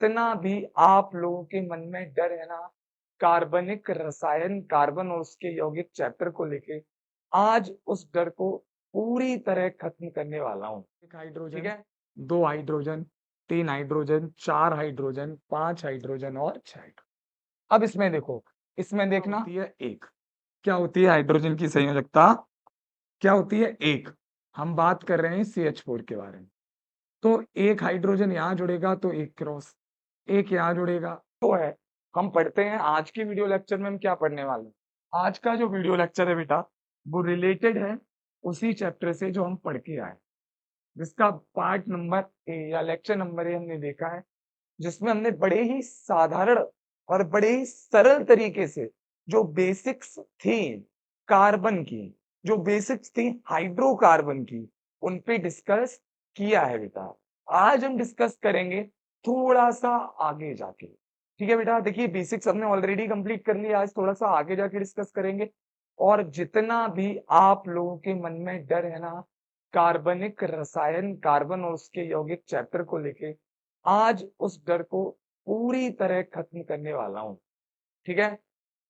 जितना भी आप लोगों के मन में डर है ना कार्बनिक रसायन कार्बन और उसके यौगिक चैप्टर को लेके, आज उस डर को पूरी तरह खत्म करने वाला हूँ। एक ठीक हाइड्रोजन, है। 2 हाइड्रोजन, 3 हाइड्रोजन, 4 हाइड्रोजन, 5 हाइड्रोजन और 6 हाइड्रोजन। अब इसमें देखो, इसमें क्या देखना होती है एक? क्या होती है हाइड्रोजन की संयोजकता, क्या होती है एक। हम बात कर रहे हैं CH4 के बारे में। तो एक हाइड्रोजन यहाँ जुड़ेगा तो एक क्रॉस, एक यहाँ जुड़ेगा तो है। हम पढ़ते हैं आज की वीडियो लेक्चर में हम क्या पढ़ने वाले हैं। आज का जो वीडियो लेक्चर है बेटा, वो रिलेटेड है उसी चैप्टर से जो हम पढ़ के आए, जिसका पार्ट नंबर ए या लेक्चर नंबर ए हमने देखा है, जिसमें हमने बड़े ही साधारण और बड़े ही सरल तरीके से जो बेसिक्स थी कार्बन की, जो बेसिक्स थी हाइड्रोकार्बन की, उन पे डिस्कस किया है बेटा। आज हम डिस्कस करेंगे थोड़ा सा आगे जाके। ठीक है बेटा, देखिए बेसिक्स हमने ऑलरेडी कंप्लीट कर लिया, आज थोड़ा सा आगे जाके डिस्कस करेंगे। और जितना भी आप लोगों के मन में डर है ना कार्बनिक रसायन कार्बन और उसके यौगिक चैप्टर को लेके, आज उस डर को पूरी तरह खत्म करने वाला हूँ। ठीक है,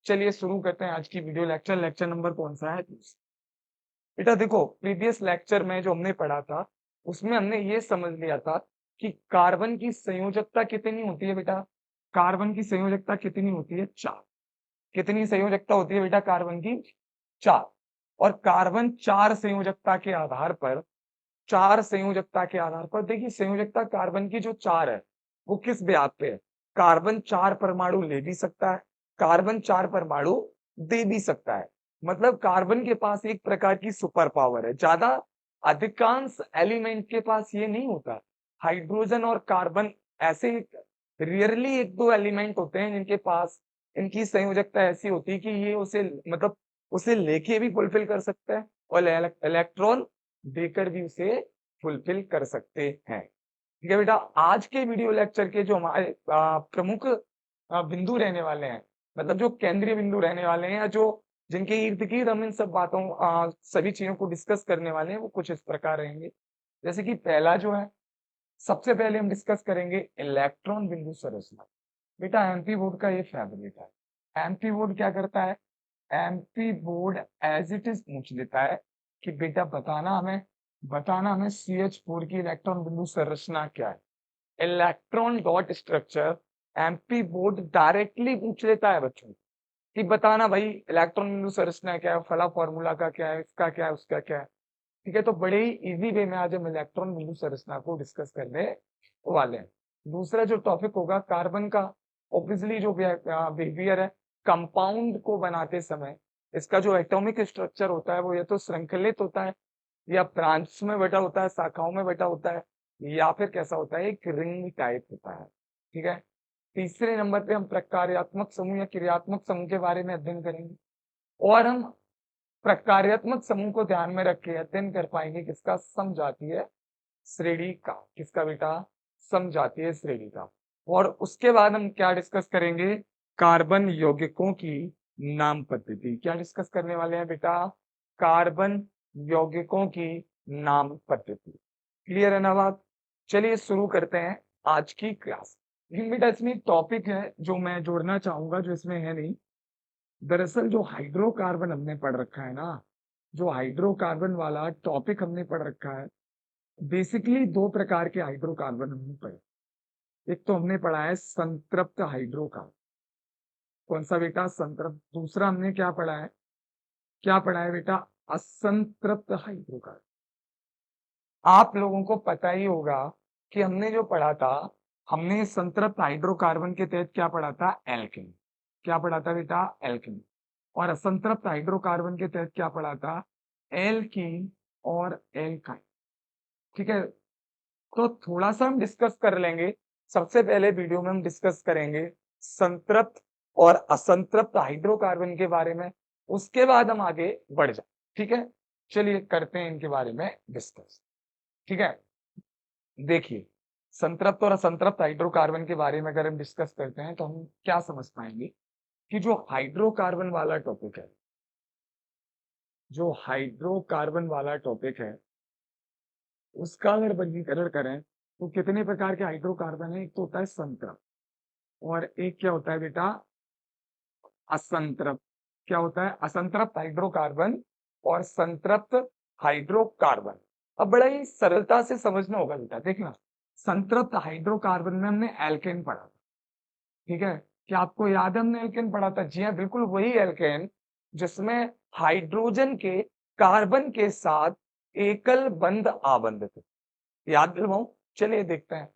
चलिए शुरू करते हैं आज की वीडियो लेक्चर। लेक्चर नंबर कौन सा है? बेटा देखो, प्रीवियस लेक्चर में जो हमने पढ़ा था उसमें हमने ये समझ लिया था कि कार्बन की संयोजकता कितनी होती है बेटा। कार्बन की संयोजकता कितनी होती है? 4। कितनी संयोजकता होती है बेटा कार्बन की? 4। और कार्बन 4 संयोजकता के आधार पर, 4 संयोजकता के आधार पर देखिए, संयोजकता कार्बन की जो 4 है वो किस ब्याज पे है? कार्बन 4 परमाणु ले भी सकता है, कार्बन 4 परमाणु दे भी सकता है। मतलब कार्बन के पास एक प्रकार की सुपर पावर है। ज्यादा अधिकांश एलिमेंट के पास ये नहीं होता। हाइड्रोजन और कार्बन ऐसे रियरली एक दो एलिमेंट होते हैं जिनके पास इनकी संयोजकता ऐसी होती है कि ये उसे मतलब उसे लेके भी फुलफिल कर सकता है और इलेक्ट्रॉन देकर भी उसे फुलफिल कर सकते हैं। ठीक है बेटा, आज के वीडियो लेक्चर के जो हमारे प्रमुख बिंदु रहने वाले हैं, मतलब जो केंद्रीय बिंदु रहने वाले हैं, या जो जिनके इर्द गिर्द हम इन सब बातों सभी चीजों को डिस्कस करने वाले हैं, वो कुछ इस प्रकार रहेंगे। जैसे कि पहला जो है, सबसे पहले हम डिस्कस करेंगे इलेक्ट्रॉन बिंदु संरचना। बेटा एमपी बोर्ड का ये फेवरेट है। एमपी बोर्ड क्या करता है? MP board as it is पूछ लेता है कि बेटा बताना हमें CH4 की इलेक्ट्रॉन बिंदु संरचना क्या है। Electron dot structure MP board directly पूछ लेता है बच्चों कि बताना भाई इलेक्ट्रॉन बिंदु संरचना क्या है, फला फॉर्मूला का क्या है, इसका क्या है, उसका क्या है। ठीक है, तो बड़े ही इजी वे में आज हम इलेक्ट्रॉन बिंदु संरचना को डिस्कस करने वाले हैं। दूसरा जो टॉपिक होगा कार्बन का, ऑब्वियसली जो बिहेवियर है कंपाउंड को बनाते समय, इसका जो एटॉमिक स्ट्रक्चर होता है वो या तो श्रृंखलित होता है, या ब्रांच में बटा होता है, शाखाओं में बटा होता है, या फिर कैसा होता है, एक रिंग टाइप होता है। ठीक है, तीसरे नंबर पे हम प्रकार्यात्मक समूह या क्रियात्मक समूह के बारे में अध्ययन करेंगे। और हम प्रकार्यात्मक समूह को ध्यान में रख के अध्ययन कर पाएंगे किसका? समजातीय श्रेणी का। किसका बेटा? समजातीय श्रेणी का। और उसके बाद हम क्या डिस्कस करेंगे? कार्बन यौगिकों की नाम पद्धति। क्या डिस्कस करने वाले हैं बेटा? कार्बन यौगिकों की नाम पद्धति। क्लियर है ना बात? चलिए शुरू करते हैं आज की क्लास। लेकिन बेटा इसमें एक टॉपिक है जो मैं जोड़ना चाहूंगा, जो इसमें है नहीं। दरअसल जो हाइड्रोकार्बन हमने पढ़ रखा है ना, जो हाइड्रोकार्बन वाला टॉपिक हमने पढ़ रखा है, बेसिकली दो प्रकार के हाइड्रोकार्बन हमने पढ़े। एक तो हमने पढ़ा है संतृप्त हाइड्रोकार्बन। कौन सा बेटा? संतृप्त। दूसरा हमने क्या पढ़ा है? क्या पढ़ा है बेटा? असंतृप्त हाइड्रोकार्बन। आप लोगों को पता ही होगा कि हमने जो पढ़ा था, हमने संतृप्त हाइड्रोकार्बन के तहत क्या पढ़ा था? एल्केन। क्या पढ़ा था बेटा? एल्केन। और असंतृप्त हाइड्रोकार्बन के तहत क्या पढ़ा था? एल्कीन और एल्काइन। ठीक है, तो थोड़ा सा हम डिस्कस कर लेंगे। सबसे पहले वीडियो में हम डिस्कस करेंगे संतृप्त और असंतृप्त हाइड्रोकार्बन के बारे में, उसके बाद हम आगे बढ़ जाए। ठीक है, चलिए करते हैं इनके बारे में डिस्कस। ठीक है, देखिए संतृप्त और असंतृप्त हाइड्रोकार्बन के बारे में अगर हम डिस्कस करते हैं तो हम क्या समझ पाएंगे कि जो हाइड्रोकार्बन वाला टॉपिक है, जो हाइड्रोकार्बन वाला टॉपिक है, उसका अगर वर्गीकरण करें तो कितने प्रकार के हाइड्रोकार्बन है? एक तो होता है संतृप्त और एक क्या होता है बेटा? असंतृप्त। क्या होता है? असंतृप्त हाइड्रोकार्बन और संतृप्त हाइड्रोकार्बन। अब बड़ा ही सरलता से समझना होगा बेटा, देखना। संतृप्त हाइड्रोकार्बन में हमने एल्केन पढ़ा था, ठीक है? क्या आपको याद है हमने एल्केन पढ़ा था? जी हाँ, बिल्कुल वही एल्केन जिसमें हाइड्रोजन के कार्बन के साथ एकल बंध आबंध थे। याद दिलवाऊं? चलिए देखते हैं।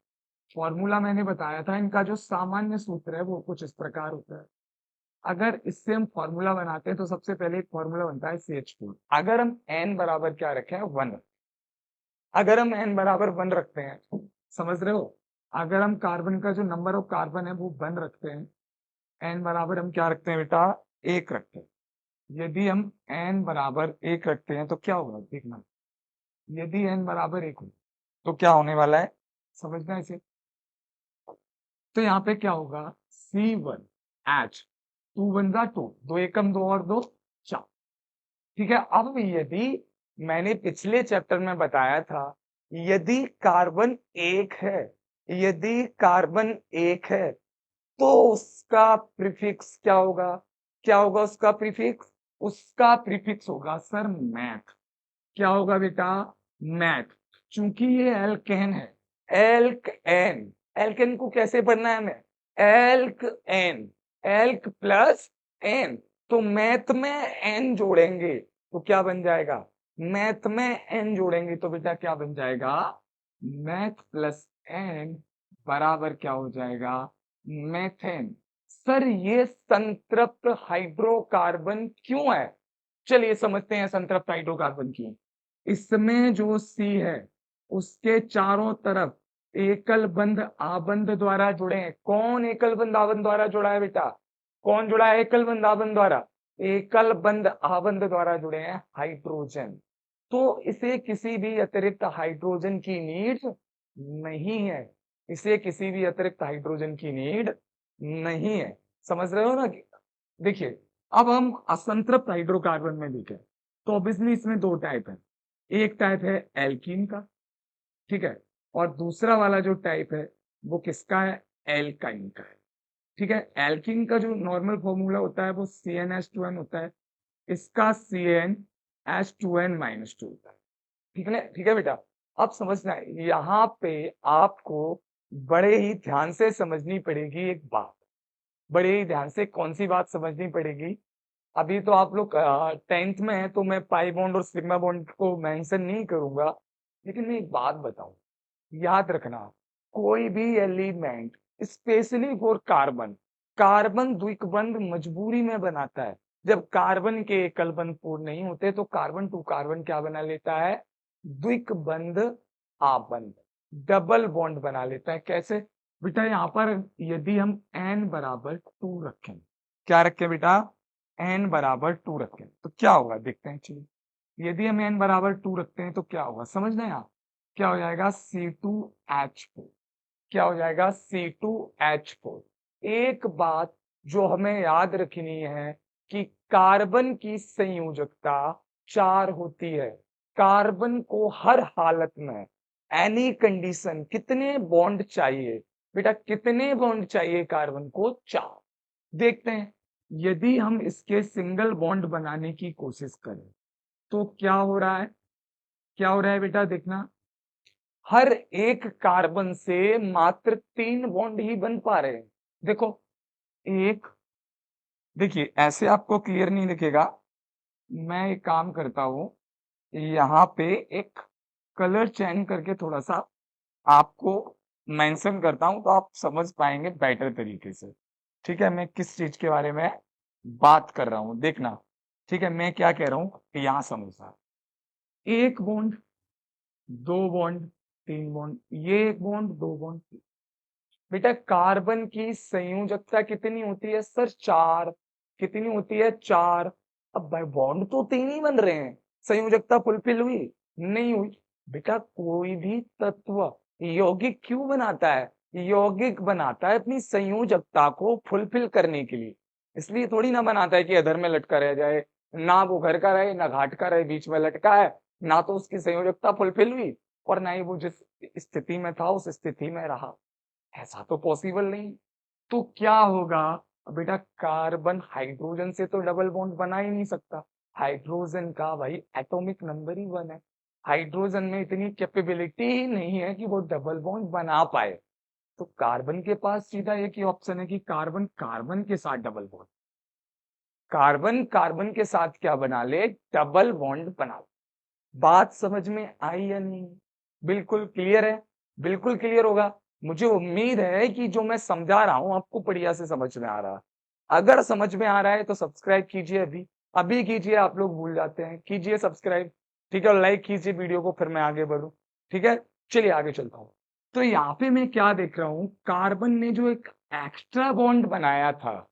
फॉर्मूला मैंने बताया था, इनका जो सामान्य सूत्र है वो कुछ इस प्रकार होता है। अगर इससे हम फॉर्मूला बनाते हैं तो सबसे पहले एक फॉर्मूला बनता है CH4। अगर हम n बराबर क्या रखें? 1। अगर हम n बराबर 1 रखते हैं, समझ रहे हो? अगर हम कार्बन का जो नंबर ऑफ कार्बन है वो 1 रखते हैं, n बराबर हम क्या रखते हैं बेटा? 1 रखते हैं। यदि हम n बराबर 1 रखते हैं तो क्या होगा देखना। यदि n बराबर 1 हो तो क्या होने वाला है, समझना इसे। तो यहाँ पे क्या होगा? C1H, 2 1 जा 2, 2 एकम 2 और 2 4। ठीक है। अब यदि मैंने पिछले चैप्टर में बताया था, यदि कार्बन एक है, यदि कार्बन एक है तो उसका प्रीफिक्स क्या होगा? क्या होगा उसका प्रीफिक्स? उसका प्रीफिक्स होगा सर मैथ। क्या होगा बेटा? मैथ। चूंकि ये एल्केन है, एल्क एन, एल्केन को कैसे पढ़ना है हमें? Alk ene, alk plus ene. तो मैथ में एन जोड़ेंगे तो क्या बन जाएगा? मैथ में एन जोड़ेंगे तो बेटा क्या बन जाएगा? मैथ प्लस एन बराबर क्या हो जाएगा? मेथेन। सर ये संतृप्त हाइड्रोकार्बन क्यों है? चलिए समझते हैं संतृप्त हाइड्रोकार्बन क्यों। इसमें जो C है उसके चारों तरफ एकल बंध आबंध द्वारा जुड़े हैं। कौन एकल बंध आबंध द्वारा जुड़ा है बेटा? कौन जुड़ा है एकल बंध आबंध द्वारा? एकल बंध आबंध द्वारा जुड़े हैं हाइड्रोजन। तो इसे किसी भी अतिरिक्त हाइड्रोजन की नीड नहीं है। इसे किसी भी अतिरिक्त हाइड्रोजन की नीड नहीं है। समझ रहे हो ना? देखिए, अब हम असंतृप्त हाइड्रोकार्बन में देखें तो ऑब्वियसली इसमें दो टाइप है। एक टाइप है एल्कीन का, ठीक है, और दूसरा वाला जो टाइप है वो किसका है? एल्काइन का है। ठीक है। एल्कीन का जो नॉर्मल फॉर्मूला होता है वो CnH2n होता है, इसका CnH2n-2 होता है। ठीक है ना? ठीक है बेटा। अब समझना है, यहाँ पे आपको बड़े ही ध्यान से समझनी पड़ेगी एक बात। बड़े ही ध्यान से कौन सी बात समझनी पड़ेगी? अभी तो आप लोग 10th में है तो मैं पाई बॉन्ड और सिग्मा बॉन्ड को मेंशन नहीं करूंगा, लेकिन मैं एक बात बताऊं, याद रखना, कोई भी element specially for carbon, carbon द्विकबंध मजबूरी में बनाता है। जब कार्बन के एकल बंध पूर्ण नहीं होते तो कार्बन टू कार्बन क्या बना लेता है? द्विकबंध आबंध, डबल बॉन्ड बना लेता है। कैसे बेटा? यहाँ पर यदि हम n बराबर 2 रखें, क्या रखें बेटा? n बराबर 2 रखें तो क्या होगा देखते हैं। चलिए, यदि हम n बराबर 2 रखते हैं तो क्या होगा समझना। यहाँ क्या हो जाएगा? C2H4। क्या हो जाएगा? C2H4। एक बात जो हमें याद रखनी है कि कार्बन की संयोजकता 4 होती है। कार्बन को हर हालत में, एनी कंडीशन, कितने बॉन्ड चाहिए बेटा? कितने बॉन्ड चाहिए कार्बन को? 4। देखते हैं, यदि हम इसके सिंगल बॉन्ड बनाने की कोशिश करें तो क्या हो रहा है? क्या हो रहा है बेटा? देखना, हर एक कार्बन से मात्र 3 बॉन्ड ही बन पा रहे हैं। देखो, एक, देखिए ऐसे आपको क्लियर नहीं दिखेगा, मैं एक काम करता हूं, यहाँ पे एक कलर चेंज करके थोड़ा सा आपको मेंशन करता हूं तो आप समझ पाएंगे बेटर तरीके से। ठीक है, मैं किस चीज के बारे में बात कर रहा हूं देखना। ठीक है, मैं क्या कह रहा हूं यहाँ समझना। एक बॉन्ड, दो बॉन्ड, तीन बॉन्ड, ये एक बॉन्ड, दो बॉन्ड। बेटा कार्बन की संयोजकता कितनी होती है सर? 4। कितनी होती है? 4। अब भाई बॉन्ड तो 3 ही बन रहे हैं, संयोजकता फुलफिल हुई? नहीं हुई। बेटा कोई भी तत्व यौगिक क्यों बनाता है? यौगिक बनाता है अपनी संयोजकता को फुलफिल करने के लिए। इसलिए थोड़ी ना बनाता है कि अधर में लटका रह जाए, ना वो घर का रहे ना घाट का रहे, बीच में लटका है, ना तो उसकी संयोजकता फुलफिल हुई और ना ही वो जिस स्थिति में था उस स्थिति में रहा। ऐसा तो पॉसिबल नहीं। तो क्या होगा? बेटा कार्बन हाइड्रोजन से तो डबल बॉन्ड बना ही नहीं सकता। हाइड्रोजन का भाई एटॉमिक नंबर ही 1 है। हाइड्रोजन में इतनी कैपेबिलिटी ही नहीं है कि वो डबल बॉन्ड बना पाए। तो कार्बन के पास सीधा एक ही ऑप्शन है कि कार्बन कार्बन के साथ डबल बॉन्ड, कार्बन कार्बन के साथ क्या बना ले? डबल बॉन्ड बना ले। बात समझ में आई या नहीं? बिल्कुल क्लियर है? बिल्कुल क्लियर होगा। मुझे उम्मीद है कि जो मैं समझा रहा हूं आपको बढ़िया से समझ में आ रहा है। अगर समझ में आ रहा है तो सब्सक्राइब कीजिए, अभी अभी कीजिए। आप लोग भूल जाते हैं, कीजिए सब्सक्राइब, ठीक है, और लाइक कीजिए वीडियो को, फिर मैं आगे बढ़ूं। ठीक है, चलिए आगे चलता हूं। तो यहाँ पे मैं क्या देख रहा हूं, कार्बन ने जो एक एक्स्ट्रा बॉन्ड बनाया था,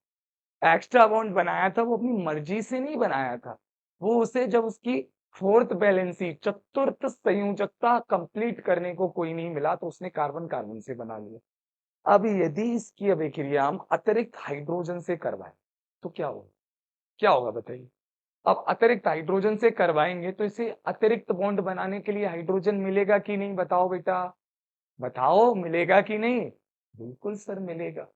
एक्स्ट्रा बॉन्ड बनाया था, वो अपनी मर्जी से नहीं बनाया था। वो उसे जब उसकी फोर्थ बैलेंसी चतुर्थ संयोजकता कंप्लीट करने को कोई नहीं मिला तो उसने कार्बन कार्बन से बना लिया। अब यदि इसकी अभिक्रिया हम अतिरिक्त हाइड्रोजन से करवाएं तो क्या होगा? क्या होगा बताइए? अब अतिरिक्त हाइड्रोजन से करवाएंगे तो इसे अतिरिक्त बॉन्ड बनाने के लिए हाइड्रोजन मिलेगा कि नहीं? बताओ बेटा, बताओ, मिलेगा कि नहीं? बिल्कुल सर मिलेगा।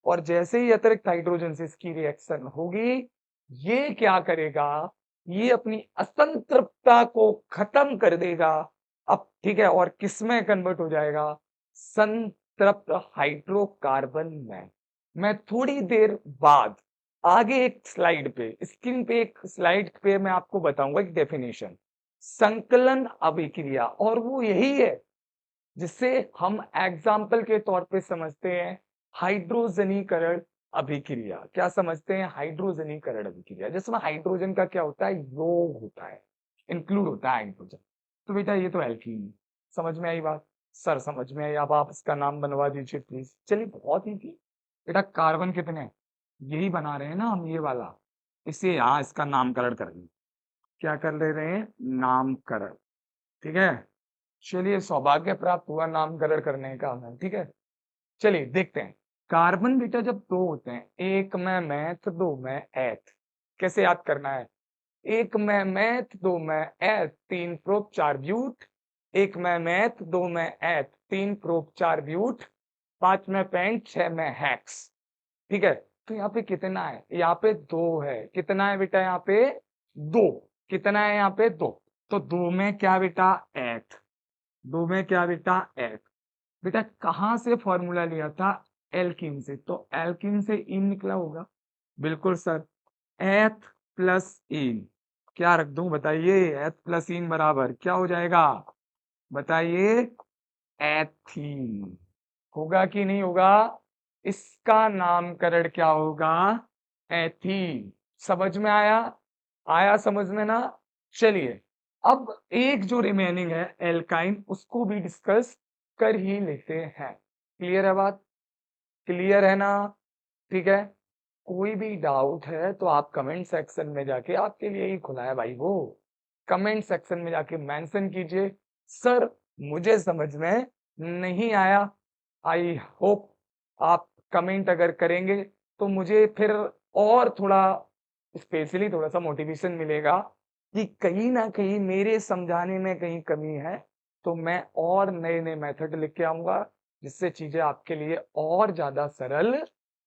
और जैसे ही अतिरिक्त हाइड्रोजन से इसकी रिएक्शन होगी, ये क्या करेगा? ये अपनी असंतृप्तता को खत्म कर देगा। अब ठीक है, और किसमें कन्वर्ट हो जाएगा? संतृप्त हाइड्रोकार्बन में। मैं थोड़ी देर बाद आगे एक स्लाइड पे, स्क्रीन पे एक स्लाइड पे मैं आपको बताऊंगा एक डेफिनेशन, संकलन अभिक्रिया, और वो यही है जिससे हम एग्जाम्पल के तौर पे समझते हैं हाइड्रोजनीकरण अभिक्रिया। क्या समझते हैं? हाइड्रोजनीकरण अभिक्रिया, जिसमें हाइड्रोजन का क्या होता है? योग होता है, इंक्लूड होता है हाइड्रोजन। तो बेटा ये तो एल्कीन है। समझ में आई बात? सर समझ में आई। अब आप इसका नाम बनवा दीजिए प्लीज। चलिए, बहुत ही थी बेटा। कार्बन कितने? यही बना रहे हैं ना हम, ये वाला। इसे यहाँ इसका नामकरण कर दें। क्या कर ले रहे हैं? नामकरण। ठीक है, चलिए, सौभाग्य प्राप्त हुआ नामकरण करने का हमें। ठीक है, चलिए देखते हैं। कार्बन बेटा जब दो होते हैं, एक में मैथ दो में एथ, कैसे याद करना है? एक में मैथ दो में एथ, तीन प्रोप चार ब्यूट। एक में मैथ दो में एथ, तीन प्रोप चार ब्यूट। पांच में पेंट, छह में हैक्स। ठीक है, तो यहाँ पे कितना है? यहाँ पे दो है। कितना है बेटा? यहाँ पे दो। कितना है यहाँ पे? दो। तो दो में क्या बेटा? एथ। दो में क्या बेटा? एथ। बेटा कहां से फॉर्मूला लिया था? एल्कीन से। तो एल्कीन से इन निकला होगा। बिल्कुल सर। एथ प्लस इन, क्या रख दूं बताइए? एथ प्लस इन बराबर क्या हो जाएगा? बताइए? एथीन। होगा कि नहीं होगा? इसका नामकरण क्या होगा? एथीन। समझ में आया? आया समझ में ना? चलिए, अब एक जो रिमेनिंग है एल्काइन, उसको भी डिस्कस कर ही लेते हैं। क्लियर है बात? क्लियर है ना? ठीक है, कोई भी डाउट है तो आप कमेंट सेक्शन में जाके, आपके लिए ही खुला है भाई वो, कमेंट सेक्शन में जाके मेंशन कीजिए, सर मुझे समझ में नहीं आया। आई होप आप कमेंट अगर करेंगे तो मुझे फिर और थोड़ा, स्पेशली थोड़ा सा मोटिवेशन मिलेगा कि कहीं ना कहीं मेरे समझाने में कहीं कमी है। तो मैं और नए नए मेथड लेके के आऊंगा जिससे चीजें आपके लिए और ज्यादा सरल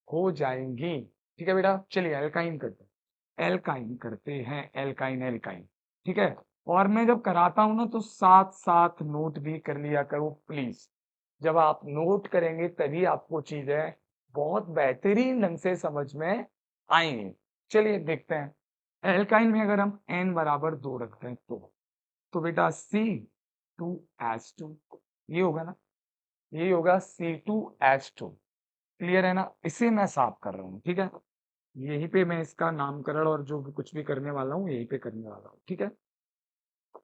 हो जाएंगी। ठीक है बेटा, चलिए एल्काइन करते हैं। एल्काइन करते हैं, एल्काइन एल्काइन। ठीक है, और मैं जब कराता हूं ना तो साथ साथ नोट भी कर लिया करो प्लीज। जब आप नोट करेंगे तभी आपको चीजें बहुत बेहतरीन ढंग से समझ में आएंगी। चलिए देखते हैं। एल्काइन में अगर हम n बराबर 2 रखते हैं तो बेटा C2H2, ये होगा ना? ये होगा C2H2। क्लियर है ना? इसे मैं साफ कर रहा हूँ। ठीक है, यहीं पे मैं इसका नामकरण और जो भी कुछ भी करने वाला हूँ यहीं पे करने वाला हूँ। ठीक है,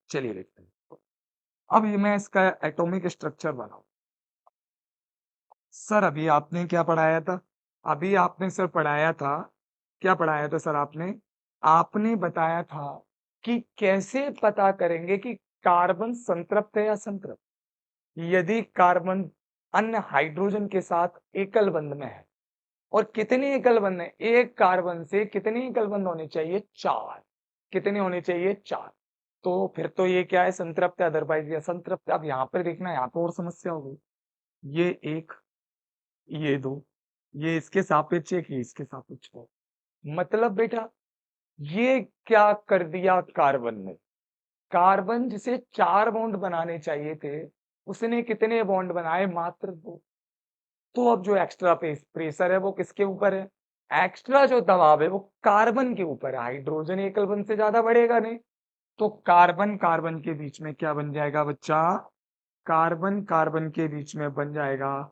चलिए देखते हैं। अब ये मैं इसका एटॉमिक स्ट्रक्चर बनाऊं। सर अभी आपने क्या पढ़ाया था? अभी आपने सर पढ़ाया था, क्या पढ़ाया था सर आपने? आपने बताया था कि कैसे पता करेंगे कि कार्बन संतृप्त है या असंतृप्त। यदि कार्बन अन्य हाइड्रोजन के साथ एकल बंध में है, और कितने एकल बंध है? एक कार्बन से कितने एकल बंध होने चाहिए? 4। कितने होने चाहिए? 4। तो फिर तो ये क्या है, संतृप्त है, अदरवाइज ये असंतृप्त है। अब यहाँ पर देखना, यहाँ तो और समस्या हो गई। ये एक, ये दो, ये इसके सापेक्ष एक, ये इसके सापेक्ष दो। मतलब बेटा ये क्या कर दिया कार्बन ने, कार्बन जिसे 4 बॉन्ड बनाने चाहिए थे, उसने कितने बॉन्ड बनाए, मात्र 2। तो अब जो एक्स्ट्रा प्रेशर है वो किसके ऊपर है, एक्स्ट्रा जो दबाव है वो कार्बन के ऊपर है। हाइड्रोजन एकल बंध से ज्यादा बढ़ेगा नहीं, तो कार्बन कार्बन के बीच में क्या बन जाएगा बच्चा, कार्बन कार्बन के बीच में बन जाएगा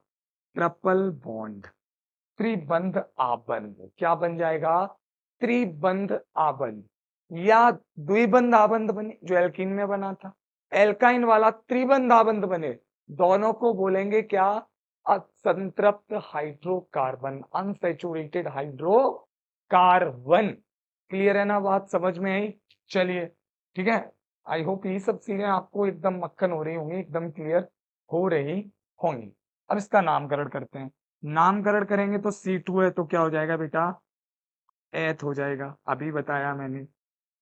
ट्रिपल बॉन्ड, त्रिबंध आबंध। क्या बन जाएगा, त्रिबंध आबंध, या द्विबंध आबंध बने जो एल्कीन में बना था, एल्काइन वाला त्रिबंध आबंध बने। दोनों को बोलेंगे क्या, असंतृप्त हाइड्रोकार्बन, अनसैचुरेटेड हाइड्रोकार्बन। क्लियर है ना, बात समझ में आई। चलिए ठीक है, आई होप ये सब चीजें आपको एकदम मक्खन हो रही होंगी, एकदम क्लियर हो रही होंगी। अब इसका नामकरण करते हैं। नामकरण करेंगे तो C2 है तो क्या हो जाएगा बेटा, एथ हो जाएगा, अभी बताया मैंने।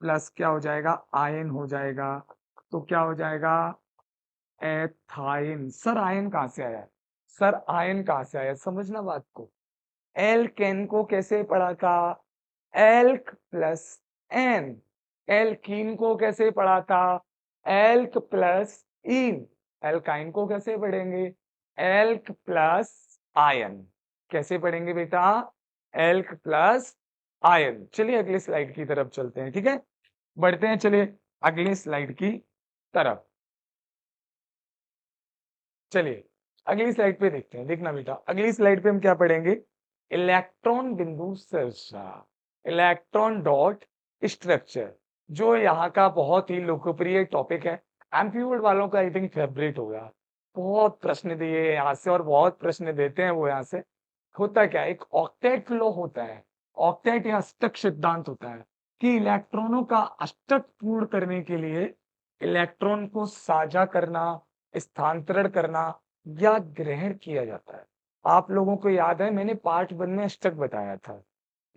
प्लस क्या हो जाएगा, आयन हो जाएगा, तो क्या हो जाएगा, एथाइन। सर आयन कहाँ से आया, सर आयन कहाँ से आया, समझना बात को। एल्केन को कैसे पढ़ा था, एल्क प्लस एन। एल्कीन को कैसे पढ़ा था, एल्क प्लस इन। एल्काइन को कैसे पढ़ेंगे, एल्क प्लस आयन। कैसे पढ़ेंगे बेटा, एल्क प्लस आयन। चलिए अगली स्लाइड की तरफ चलते हैं, ठीक है, बढ़ते हैं, चलिए अगली स्लाइड की तरफ। चलिए अगली स्लाइड पे देखते हैं, देखना बेटा अगली स्लाइड पे हम क्या पढ़ेंगे, इलेक्ट्रॉन बिंदु चर्चा, इलेक्ट्रॉन डॉट स्ट्रक्चर, जो यहाँ का बहुत ही लोकप्रिय टॉपिक है। एमपीबोर्ड वालों का आई थिंक फेवरेट हो गया, बहुत प्रश्न दिए यहाँ से और बहुत प्रश्न देते हैं वो यहाँ से। होता क्या है, एक ऑक्टेट फ्लो होता है, ऑक्टेट या अष्टक सिद्धांत होता है कि इलेक्ट्रॉनों का अष्टक पूर्ण करने के लिए इलेक्ट्रॉन को साझा करना, स्थानांतरण करना या ग्रहण किया जाता है। आप लोगों को याद है मैंने पार्ट 1 में अष्टक बताया था,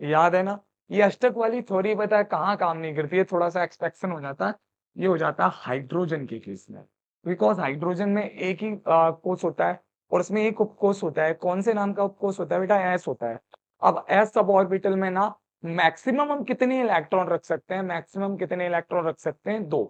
याद है ना। ये अष्टक वाली थ्योरी बताया कहाँ काम नहीं करती है, थोड़ा सा एक्सपेक्शन हो जाता है, ये हो जाता है हाइड्रोजन के केस में। बिकॉज हाइड्रोजन में एक ही कोष होता है और उसमें एक उपकोष होता है। कौन से नाम का उपकोष होता है बेटा, एस होता है। अब एस सब ऑर्बिटल में ना मैक्सिमम हम कितने इलेक्ट्रॉन रख सकते हैं, मैक्सिमम कितने इलेक्ट्रॉन रख सकते हैं, 2।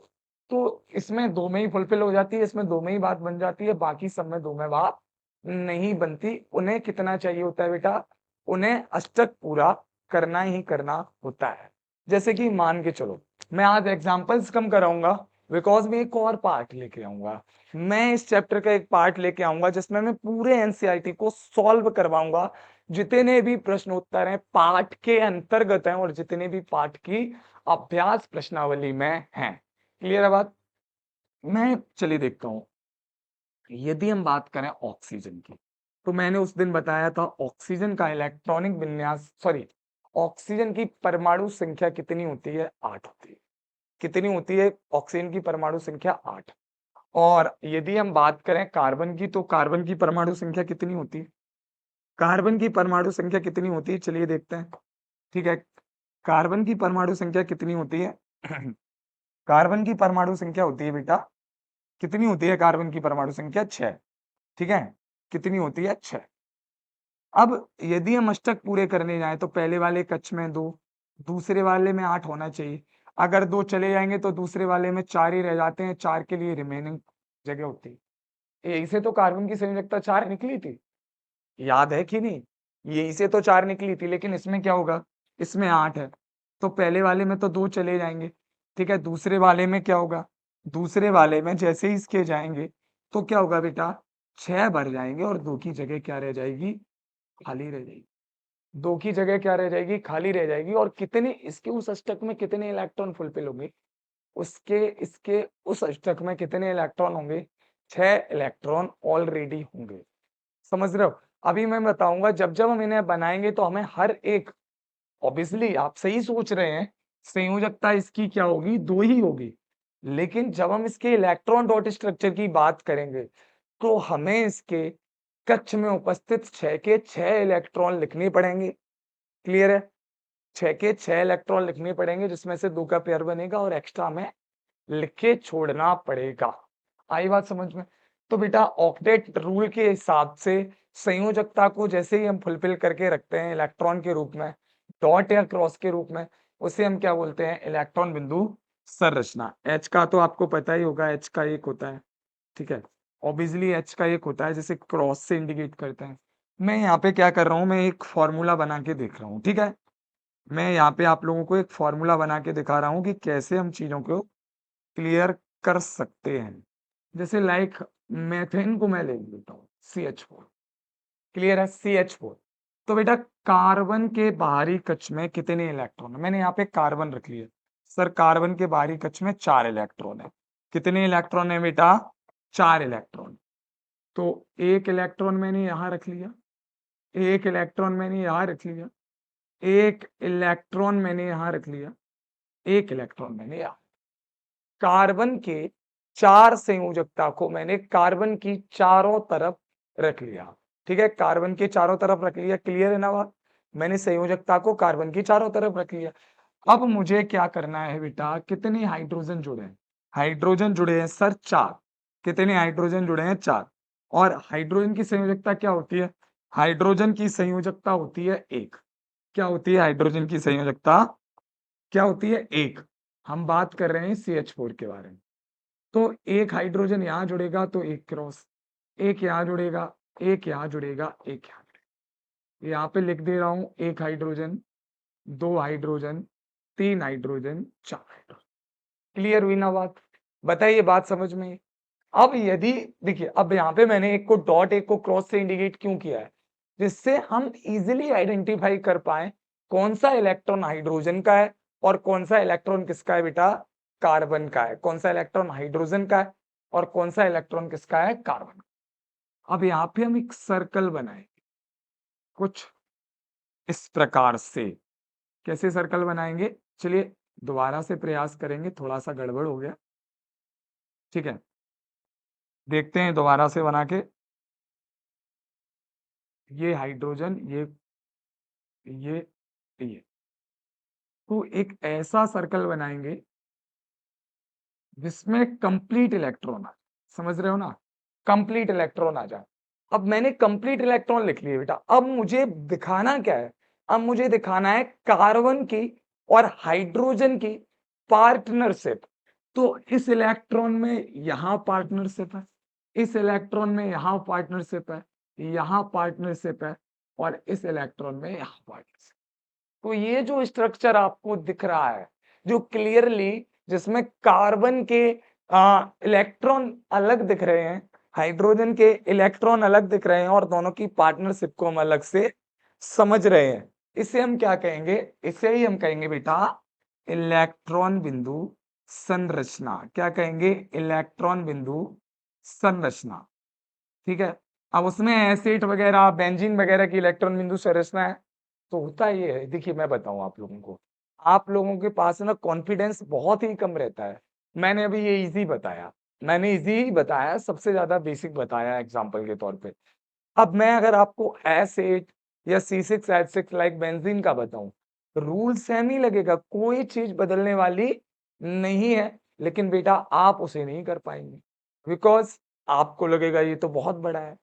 तो इसमें 2 में ही फुलफिल हो जाती है, इसमें 2 में ही बात बन जाती है, बाकी सब में 2 में बात नहीं बनती। उन्हें कितना चाहिए होता है बेटा, उन्हें अष्टक पूरा करना ही करना होता है। जैसे कि मान के चलो मैं आज एग्जांपल्स कम कराऊंगा, बिकॉज मैं एक और पार्ट लेके आऊंगा। मैं इस चैप्टर का एक पार्ट लेके आऊंगा जिसमें मैं पूरे एनसीईआरटी को सॉल्व करवाऊंगा। जितने भी प्रश्न उत्तर हैं पाठ के अंतर्गत हैं और जितने भी पाठ की अभ्यास प्रश्नावली में हैं। क्लियर है बात। मैं चलिए देखता हूं, यदि हम बात करें ऑक्सीजन की, तो मैंने उस दिन बताया था ऑक्सीजन का इलेक्ट्रॉनिक विन्यास, सॉरी, ऑक्सीजन की परमाणु संख्या कितनी होती है, 8 होती है। कितनी होती है ऑक्सीजन की परमाणु संख्या, 8। और यदि हम बात करें कार्बन की, तो कार्बन की परमाणु संख्या कितनी होती है, कार्बन की परमाणु संख्या कितनी होती है, चलिए देखते हैं। ठीक है, कार्बन की परमाणु संख्या कितनी होती है कार्बन की परमाणु संख्या होती है बेटा, कितनी होती है कार्बन की परमाणु संख्या, 6। ठीक है, कितनी होती है, 6। अब यदि हम अष्टक पूरे करने जाएं तो पहले वाले कक्ष में 2, दूसरे वाले में 8 होना चाहिए। अगर 2 चले जाएंगे तो दूसरे वाले में 4 ही रह जाते हैं, 4 के लिए रिमेनिंग जगह होती है। यही से तो कार्बन की संयोजकता 4 निकली थी, याद है कि नहीं, यही से तो 4 निकली थी। लेकिन इसमें क्या होगा, इसमें 8 है, तो पहले वाले में तो 2 चले जाएंगे। ठीक है, दूसरे वाले में क्या होगा, दूसरे वाले में जैसे ही इसके जाएंगे तो क्या होगा बेटा, 6 भर जाएंगे और 2 की जगह क्या रह जाएगी, खाली रह जाएगी। 2 की जगह क्या रह जाएगी, खाली रह जाएगी। और कितने इसके उस अष्टक में कितने इलेक्ट्रॉन फुलफिल होंगे, उसके इसके उस अष्टक में कितने इलेक्ट्रॉन होंगे, 6 इलेक्ट्रॉन ऑलरेडी होंगे। समझ रहे हो। अभी मैं बताऊंगा जब जब हम इन्हें बनाएंगे तो हमें हर एक, ऑब्वियसली आप सही सोच रहे हैं, संयोजकता इसकी क्या होगी, 2 ही होगी। लेकिन जब हम इसके इलेक्ट्रॉन डॉट स्ट्रक्चर की बात करेंगे तो हमें इसके कक्ष में उपस्थित 6 के 6 इलेक्ट्रॉन लिखने पड़ेंगे। क्लियर है, 6 के 6 इलेक्ट्रॉन लिखने पड़ेंगे, जिसमें से 2 का पेयर बनेगा और एक्स्ट्रा हमें लिख के छोड़ना पड़ेगा। आई बात समझ में? तो बेटा ऑक्टेट रूल के हिसाब से संयोजकता को जैसे ही हम फुलफिल करके रखते हैं इलेक्ट्रॉन के रूप में, डॉट या क्रॉस के रूप में, उसे हम क्या बोलते हैं? इलेक्ट्रॉन बिंदु संरचना। एच का तो आपको पता ही होगा, एच का एक होता है, ठीक है। ऑब्वियसली एच का एक होता है जिसे क्रॉस से इंडिकेट करते हैं। मैं यहाँ पे क्या कर रहा हूँ, मैं एक फॉर्मूला बना के देख रहा हूँ, ठीक है। मैं यहाँ पे आप लोगों को एक फॉर्मूला बना के दिखा रहा हूँ कि कैसे हम चीजों को क्लियर कर सकते हैं। जैसे लाइक मेथेन को मैं ले लेता हूँ CH4, क्लियर है? CH4। तो बेटा कार्बन के बाहरी कक्ष में कितने इलेक्ट्रॉन है? मैंने यहाँ पे कार्बन रख लिया। सर कार्बन के बाहरी कक्ष में 4 इलेक्ट्रॉन है। कितने इलेक्ट्रॉन है बेटा? 4 इलेक्ट्रॉन। तो एक इलेक्ट्रॉन मैंने यहाँ रख लिया, एक इलेक्ट्रॉन मैंने यहाँ रख लिया, एक इलेक्ट्रॉन मैंने यहाँ रख लिया, एक इलेक्ट्रॉन मैंने यहाँ। कार्बन के 4 संयोजकता को मैंने कार्बन की चारों तरफ रख लिया, ठीक है। कार्बन के चारों तरफ रख लिया, क्लियर है ना बात? मैंने संयोजकता को कार्बन की चारों तरफ रख लिया। अब मुझे क्या करना है बेटा? कितने हाइड्रोजन जुड़े हैं? हाइड्रोजन जुड़े हैं सर 4। कितने हाइड्रोजन जुड़े हैं? 4। और हाइड्रोजन की संयोजकता क्या होती है? हाइड्रोजन की संयोजकता होती है 1। क्या होती है हाइड्रोजन की संयोजकता? क्या होती है? 1। हम बात कर रहे हैं CH4 के बारे में। तो एक हाइड्रोजन यहाँ जुड़ेगा तो एक क्रॉस, एक यहाँ जुड़ेगा, एक यहाँ जुड़ेगा, एक यहाँ जुड़ेगा। यहाँ पे लिख दे रहा हूं, एक hydrogen, 2 hydrogen, 3 hydrogen, 4 hydrogen. Clear हुई ना बात? बताइए बात समझ में? अब यदि देखिए, अब यहाँ पे मैंने एक को डॉट एक को क्रॉस से इंडिकेट क्यों किया है? जिससे हम इजिली आइडेंटिफाई कर पाए कौन सा इलेक्ट्रॉन हाइड्रोजन का है और कौन सा इलेक्ट्रॉन किसका है बेटा? कार्बन का है। कौन सा इलेक्ट्रॉन हाइड्रोजन का है और कौन सा इलेक्ट्रॉन किसका है? कार्बन। अब यहाँ पे हम एक सर्कल बनाएंगे कुछ इस प्रकार से। कैसे सर्कल बनाएंगे? चलिए दोबारा से प्रयास करेंगे, थोड़ा सा गड़बड़ हो गया, ठीक है। देखते हैं दोबारा से बना के। ये हाइड्रोजन, ये ये तो एक ऐसा सर्कल बनाएंगे जिसमें कंप्लीट इलेक्ट्रॉन आ, समझ रहे हो ना? कंप्लीट इलेक्ट्रॉन आ जाए। अब मैंने कंप्लीट इलेक्ट्रॉन लिख लिए बेटा। अब मुझे दिखाना क्या है? अब मुझे दिखाना है कार्बन की और हाइड्रोजन की पार्टनरशिप। तो इस इलेक्ट्रॉन में यहां पार्टनरशिप है, इस इलेक्ट्रॉन में यहां पार्टनरशिप है, यहां पार्टनरशिप है, और इस इलेक्ट्रॉन में यहां पार्टनरशिप। तो ये जो स्ट्रक्चर आपको दिख रहा है, जो क्लियरली, जिसमें कार्बन के इलेक्ट्रॉन अलग दिख रहे हैं, हाइड्रोजन के इलेक्ट्रॉन अलग दिख रहे हैं, और दोनों की पार्टनरशिप को हम अलग से समझ रहे हैं, इसे हम क्या कहेंगे? इसे ही हम कहेंगे बेटा इलेक्ट्रॉन बिंदु संरचना। क्या कहेंगे? इलेक्ट्रॉन बिंदु संरचना, ठीक है। अब उसमें एसिड वगैरह, बेंजीन वगैरह की इलेक्ट्रॉन बिंदु संरचना है। तो होता ये है, देखिए मैं बताऊं आप लोगों को, आप लोगों के पास ना कॉन्फिडेंस बहुत ही कम रहता है। मैंने अभी ये इजी बताया, मैंने इजी ही बताया, सबसे ज्यादा बेसिक बताया एग्जांपल के तौर पे। अब मैं अगर आपको S8 या C6H6 लाइक बेंजीन का बताऊं, रूल सेम ही लगेगा, कोई चीज बदलने वाली नहीं है। लेकिन बेटा आप उसे नहीं कर पाएंगे, बिकॉज आपको लगेगा ये तो बहुत बड़ा है,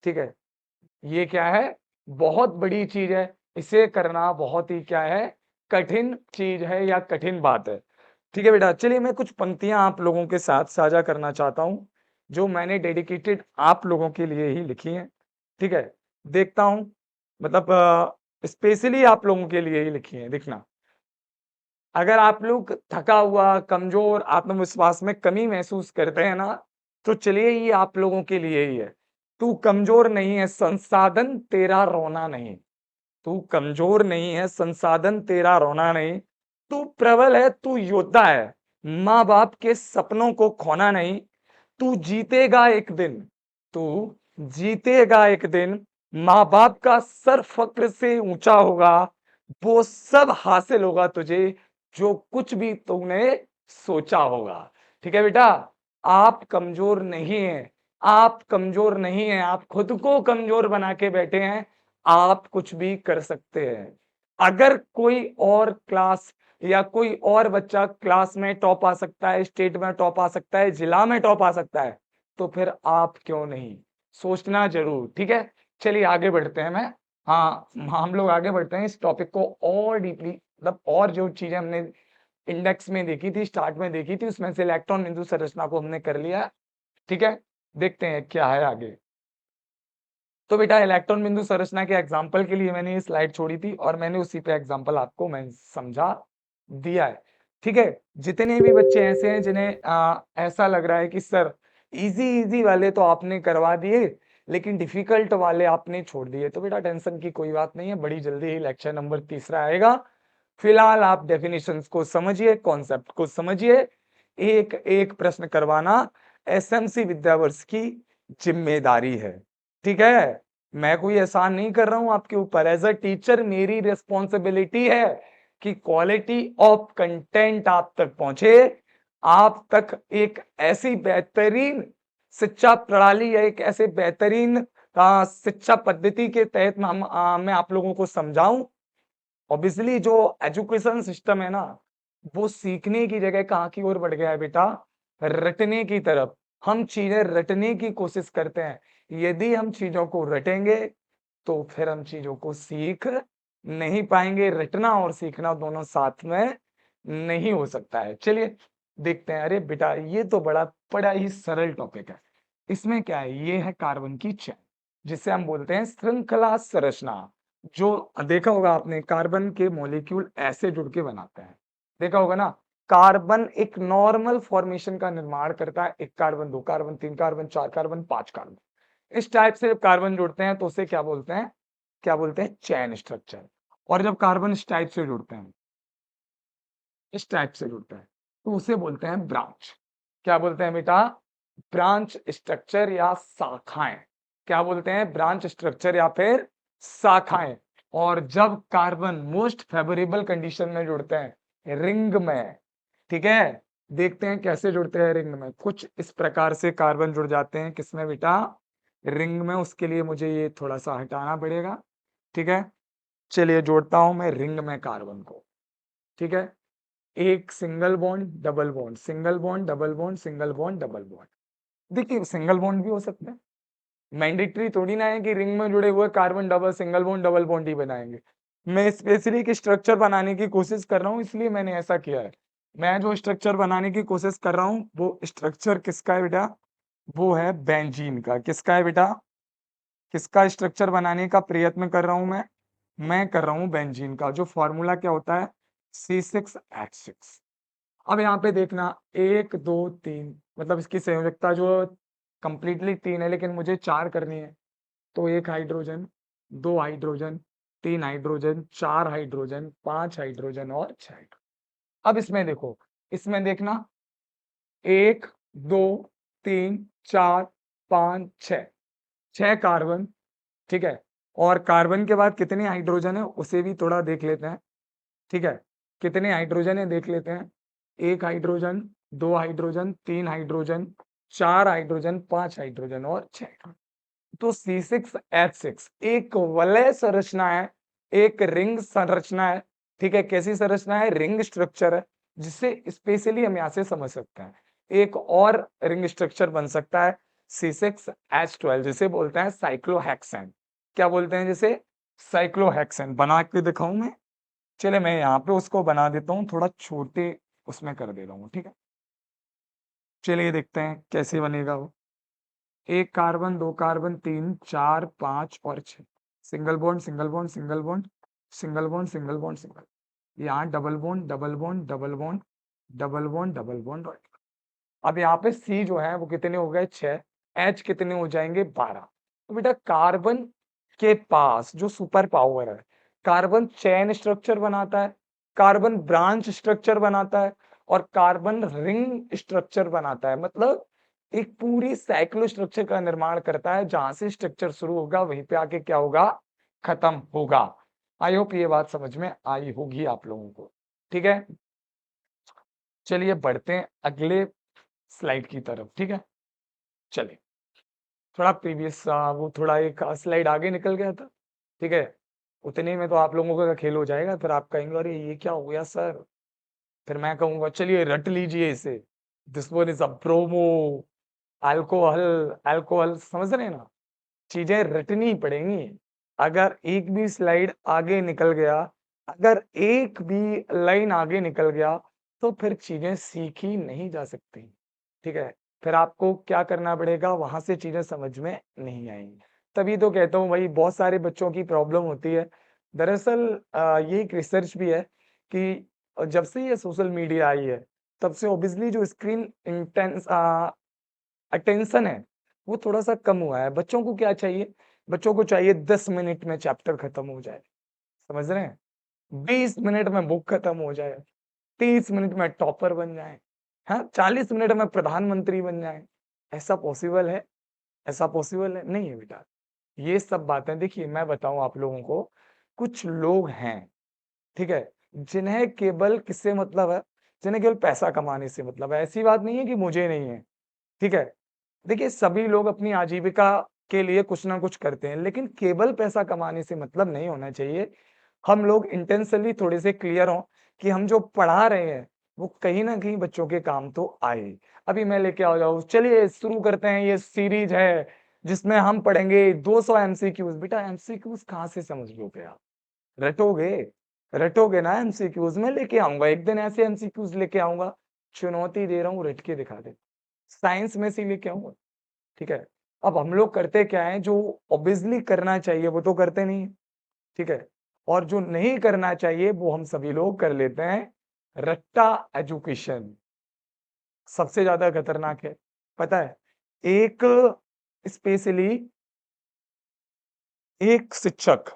ठीक है। ये क्या है? बहुत बड़ी चीज है, इसे करना बहुत ही क्या है? कठिन चीज है या कठिन बात है, ठीक है बेटा। चलिए मैं कुछ पंक्तियां आप लोगों के साथ साझा करना चाहता हूं, जो मैंने डेडिकेटेड आप लोगों के लिए ही लिखी हैं, ठीक है। देखता हूं, मतलब स्पेशली आप लोगों के लिए ही लिखी है, देखना। अगर आप लोग थका हुआ, कमजोर, आत्मविश्वास में कमी महसूस करते हैं ना, तो चलिए ये आप लोगों के लिए ही है। तू कमजोर नहीं है, संसाधन तेरा रोना नहीं। तू कमजोर नहीं है, संसाधन तेरा रोना नहीं। तू प्रबल है, तू योद्धा है, माँ बाप के सपनों को खोना नहीं। तू जीतेगा एक दिन, तू जीतेगा एक दिन, माँ बाप का सर फक्र से ऊंचा होगा। वो सब हासिल होगा तुझे जो कुछ भी तुमने सोचा होगा, ठीक है बेटा। आप कमजोर नहीं हैं, आप कमजोर नहीं हैं, आप खुद को कमजोर बना के बैठे हैं। आप कुछ भी कर सकते हैं। अगर कोई और क्लास या कोई और बच्चा क्लास में टॉप आ सकता है, स्टेट में टॉप आ सकता है, जिला में टॉप आ सकता है, तो फिर आप क्यों नहीं? सोचना जरूर, ठीक है। चलिए आगे बढ़ते हैं। हाँ, हम लोग आगे बढ़ते हैं इस टॉपिक को और डीपली, मतलब और जो चीजें हमने इंडेक्स में देखी थी, स्टार्ट में देखी थी, उसमें से इलेक्ट्रॉन बिंदु संरचना को हमने कर लिया, ठीक है। देखते हैं क्या है आगे। तो बेटा इलेक्ट्रॉन बिंदु संरचना के एग्जाम्पल के लिए मैंने ये स्लाइड छोड़ी थी और मैंने उसी पे एग्जाम्पल आपको मैं समझा दिया है, ठीक है। जितने भी बच्चे ऐसे हैं जिन्हें ऐसा लग रहा है कि सर इजी इजी वाले तो आपने करवा दिए लेकिन डिफिकल्ट वाले आपने छोड़ दिए, तो बेटा टेंशन की कोई बात नहीं है, बड़ी जल्दी ही लेक्चर नंबर 3 आएगा। फिलहाल आप डेफिनेशंस को समझिए, कॉन्सेप्ट को समझिए, एक एक प्रश्न करवाना एसएमसी विद्यावर्ष की जिम्मेदारी है, ठीक है। मैं कोई एहसान नहीं कर रहा हूं आपके ऊपर, एज अ टीचर मेरी रिस्पॉन्सिबिलिटी है कि क्वालिटी ऑफ कंटेंट आप तक पहुंचे, आप तक एक ऐसी बेहतरीन शिक्षा प्रणाली या एक ऐसे बेहतरीन शिक्षा पद्धति के तहत मैं आप लोगों को समझाऊं। ऑब्वियसली जो एजुकेशन सिस्टम है ना, वो सीखने की जगह कहाँ की ओर बढ़ गया है बेटा, रटने की तरफ। हम चीजें रटने की कोशिश करते हैं, यदि हम चीजों को रटेंगे तो फिर हम चीजों को सीख नहीं पाएंगे। रटना और सीखना दोनों साथ में नहीं हो सकता है। चलिए देखते हैं। अरे बेटा ये तो बड़ा ही सरल टॉपिक है। इसमें क्या है, ये है कार्बन की चेन, जिसे हम बोलते हैं श्रृंखला संरचना। जो देखा होगा आपने, कार्बन के मॉलिक्यूल ऐसे जुड़ के बनाते हैं, देखा होगा ना। कार्बन एक नॉर्मल फॉर्मेशन का निर्माण करता है, 1 carbon, 2 carbon, 3 carbon, 4 carbon, 5 carbon. इस टाइप से जब कार्बन जुड़ते हैं तो उसे क्या बोलते हैं, क्या बोलते हैं, चैन स्ट्रक्चर। और जब कार्बन इस टाइप से जुड़ते हैं, इस टाइप से जुड़ते हैं, तो उसे बोलते हैं ब्रांच। क्या बोलते हैं बेटा, ब्रांच स्ट्रक्चर या शाखाएं। क्या बोलते हैं, ब्रांच स्ट्रक्चर या फिर शाखाएं। और जब कार्बन मोस्ट फेवरेबल कंडीशन में जुड़ते हैं रिंग में, ठीक है, देखते हैं कैसे जुड़ते हैं रिंग में। कुछ इस प्रकार से कार्बन जुड़ जाते हैं किसमें बेटा, रिंग में। उसके लिए मुझे ये थोड़ा सा हटाना पड़ेगा, ठीक है। चलिए जोड़ता हूं मैं रिंग में कार्बन को, ठीक है। एक single bond, double bond, single bond, double bond, single bond, double bond. देखिए सिंगल बॉन्ड भी हो सकते हैं, मैंडेटरी थोड़ी ना है कि रिंग में जुड़े हुए carbon double single bond double bond ही बनाएंगे। मैं स्पेसिफिक स्ट्रक्चर बनाने की कोशिश कर रहा हूं, इसलिए मैंने ऐसा किया है। मैं जो स्ट्रक्चर बनाने की कोशिश कर रहा हूं वो स्ट्रक्चर किसका है बेटा, वो है बेंजीन का। किसका है बेटा, किसका स्ट्रक्चर बनाने का प्रयत्न कर रहा हूं मैं कर रहा हूं बेंजीन का। जो फॉर्मूला क्या होता है, C6H6। अब यहाँ पे देखना, 1 2 3, मतलब इसकी संयोजकता जो कंप्लीटली 3 है लेकिन मुझे 4 करनी है। तो 1 hydrogen, 2 hydrogen, 3 hydrogen, 4 hydrogen, 5 hydrogen और 6 हाइड्रोजन। अब इसमें देखो, इसमें देखना, 1 2 3 4 5 6, 6 कार्बन, ठीक है। और कार्बन के बाद कितने हाइड्रोजन है उसे भी थोड़ा देख लेते हैं, ठीक है। कितने हाइड्रोजन है देख लेते हैं, 1 hydrogen, 2 hydrogen, 3 hydrogen, 4 hydrogen, 5 hydrogen और 6। तो C6H6 एक वलय संरचना है, एक रिंग संरचना है, ठीक है। कैसी संरचना है, रिंग स्ट्रक्चर है, जिसे स्पेशली हम यहां से समझ सकते हैं। एक और रिंग स्ट्रक्चर बन सकता है C6H12, जिसे बोलते हैं साइक्लोहेक्सेन। क्या बोलते हैं जिसे, साइक्लोहेक्सेन। बना के दिखाऊं मैं, चले मैं यहाँ पे उसको बना देता हूँ, थोड़ा छोटे उसमें कर दे रहा हूँ, ठीक है। चलिए देखते हैं कैसे बनेगा वो। 1 कार्बन, 2 कार्बन, 3 4 5 और 6, single bond single bond single bond single bond single bond single. यहाँ double bond double bond double bond double bond double bond. और अब यहाँ पे C जो है वो कितने हो गए, 6, H कितने हो जाएंगे, 12। तो बेटा कार्बन के पास जो सुपर पावर है, कार्बन चेन स्ट्रक्चर बनाता है, कार्बन ब्रांच स्ट्रक्चर बनाता है और कार्बन रिंग स्ट्रक्चर बनाता है। मतलब एक पूरी साइक्लो स्ट्रक्चर का निर्माण करता है, जहां से स्ट्रक्चर शुरू होगा वहीं पे आके क्या होगा, खत्म होगा। आई होप ये बात समझ में आई होगी आप लोगों को, ठीक है। चलिए बढ़ते हैं अगले स्लाइड की तरफ, ठीक है। चलिए थोड़ा प्रीवियस वो थोड़ा एक स्लाइड आगे निकल गया था, ठीक है। उतने में तो आप लोगों का खेल हो जाएगा, फिर आप कहेंगे अरे ये क्या हो गया सर, फिर मैं कहूँगा चलिए रट लीजिए इसे, this one is a bromo, alcohol alcohol समझ रहे हैं ना? चीज़ें रटनी पड़ेंगी। अगर एक भी स्लाइड आगे निकल गया, अगर एक भी लाइन आगे निकल गया, तो फिर चीज़ें सीखी नहीं जा सकती, ठीक है? फिर आपको क्या करना पड़ेगा, वहाँ से चीज़ें समझ में नहीं आएँगी। तभी तो कहता हूँ भाई बहुत सारे बच्चों की प्रॉब्लम होती है। दरअसल ये एक रिसर्च भी है कि जब से ये सोशल मीडिया आई है, तब से ऑब्वियसली जो स्क्रीन अटेंशन है, वो थोड़ा-सा कम हुआ है। बच्चों को क्या चाहिए? बच्चों को चाहिए 10 मिनट में चैप्टर खत्म हो जाए, समझ रहे हैं? 20 मिनट में बुक खत्म हो जाए, 30 मिनट में टॉपर बन जाएँ, हाँ, 40 मिनट में प्रधानमंत्री बन जाएँ। ऐसा पॉसिबल है? ऐसा पॉसिबल है? नहीं है बेटा। ये सब बातें देखिए मैं बताऊँ आप लोगों को, कुछ लोग हैं, ठीक है? जिन्हें केवल किससे मतलब है? जिन्हें केवल पैसा कमाने से मतलब है। ऐसी बात नहीं है कि मुझे नहीं है, ठीक है? देखिए, सभी लोग अपनी आजीविका के लिए कुछ ना कुछ करते हैं, लेकिन केवल पैसा कमाने से मतलब नहीं होना चाहिए। हम लोग इंटेंशनली थोड़े से क्लियर हों कि हम जो पढ़ा रहे हैं, वो कहीं न कहीं बच्चों के काम तो आए। अभी मैं लेके आ जाऊँ, चलिए शुरू करते हैं ये सीरीज़ है, जिसमें हम पढ़ेंगे 200 एमसीक्यूज़। बेटा एमसीक्यूज़ कहाँ से समझ लोगे आप? रटोगे? रटोगे ना एमसीक्यूज़, मैं लेके आऊँगा, एक दिन ऐसे एमसीक्यूज़ लेके आऊँगा, चुनौती दे रहा हूँ, रट के दिखा दे। साइंस में से ही लेके आऊँगा। ठीक है? अब हम लोग करते क्या है, जो ऑब्वियसली करना चाहिए वो तो करते नहीं हैं, ठीक है? और जो नहीं करना चाहिए वो हम सभी लोग कर लेते हैं, रट्टा एजुकेशन सबसे ज़्यादा खतरनाक है, पता है? एक स्पेशली एक शिक्षक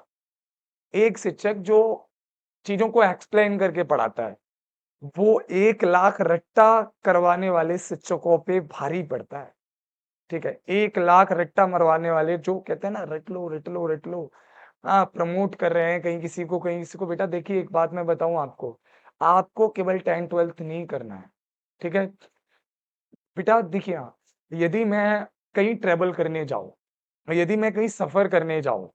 एक शिक्षक जो चीज़ों को एक्सप्लेन करके पढ़ाता है, वो 1 लाख रट्टा करवाने वाले शिक्षकों पे भारी पड़ता है। ठीक है, 1 लाख रट्टा मरवाने वाले जो कहते हैं ना रट लो, रट लो, रट लो। प्रमोट कर रहे हैं कहीं किसी को बेटा देखिए एक बात मैं बताऊँ आपको, आपको केवल 10th-12th नहीं करना है, ठीक है? बेटा देखिए यदि मैं कहीं ट्रैवल करने जाऊँ, यदि मैं कहीं सफ़र करने जाऊँ,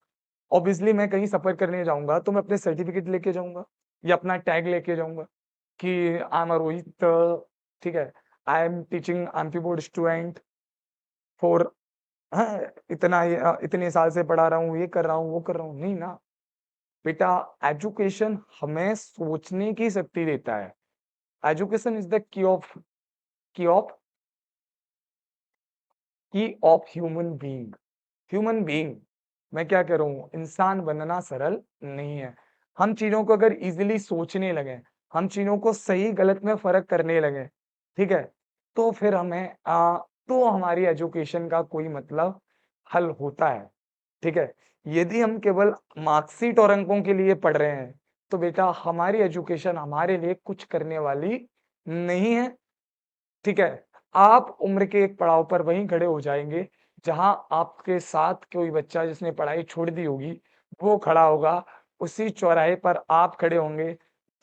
ऑब्वियसली मैं कहीं सफ़र करने जाऊँगा तो मैं अपने सर्टिफ़िकेट लेके जाऊँगा या अपना टैग लेके जाऊँगा कि आई एम अ रोहित ठीक है? I am teaching MP board student for हाँ, इतने साल से पढ़ा रहा हूँ, ये कर रहा हूँ, वो कर रहा हूँ, नहीं ना। बेटा एजुकेशन हमें सोचने की शक्ति देता है। Education is the key of human being. Human being मैं क्या कह रहा हूँ, इंसान बनना सरल नहीं है। हम चीज़ों को अगर ईज़िली सोचने लगें, हम चीज़ों को सही-गलत में फ़र्क करने लगें, ठीक है? तो फिर तो हमारी एजुकेशन का कोई मतलब हल होता है, ठीक है? यदि हम केवल मार्कशीट और अंकों के लिए पढ़ रहे हैं, तो बेटा हमारी एजुकेशन हमारे लिए कुछ करने वाली नहीं है। ठीक है? आप उम्र के एक पड़ाव पर वहीं खड़े हो जाएँगे, जहाँ आपके साथ कोई बच्चा जिसने पढ़ाई छोड़ दी होगी, वो खड़ा होगा, उसी चौराहे पर आप खड़े होंगे,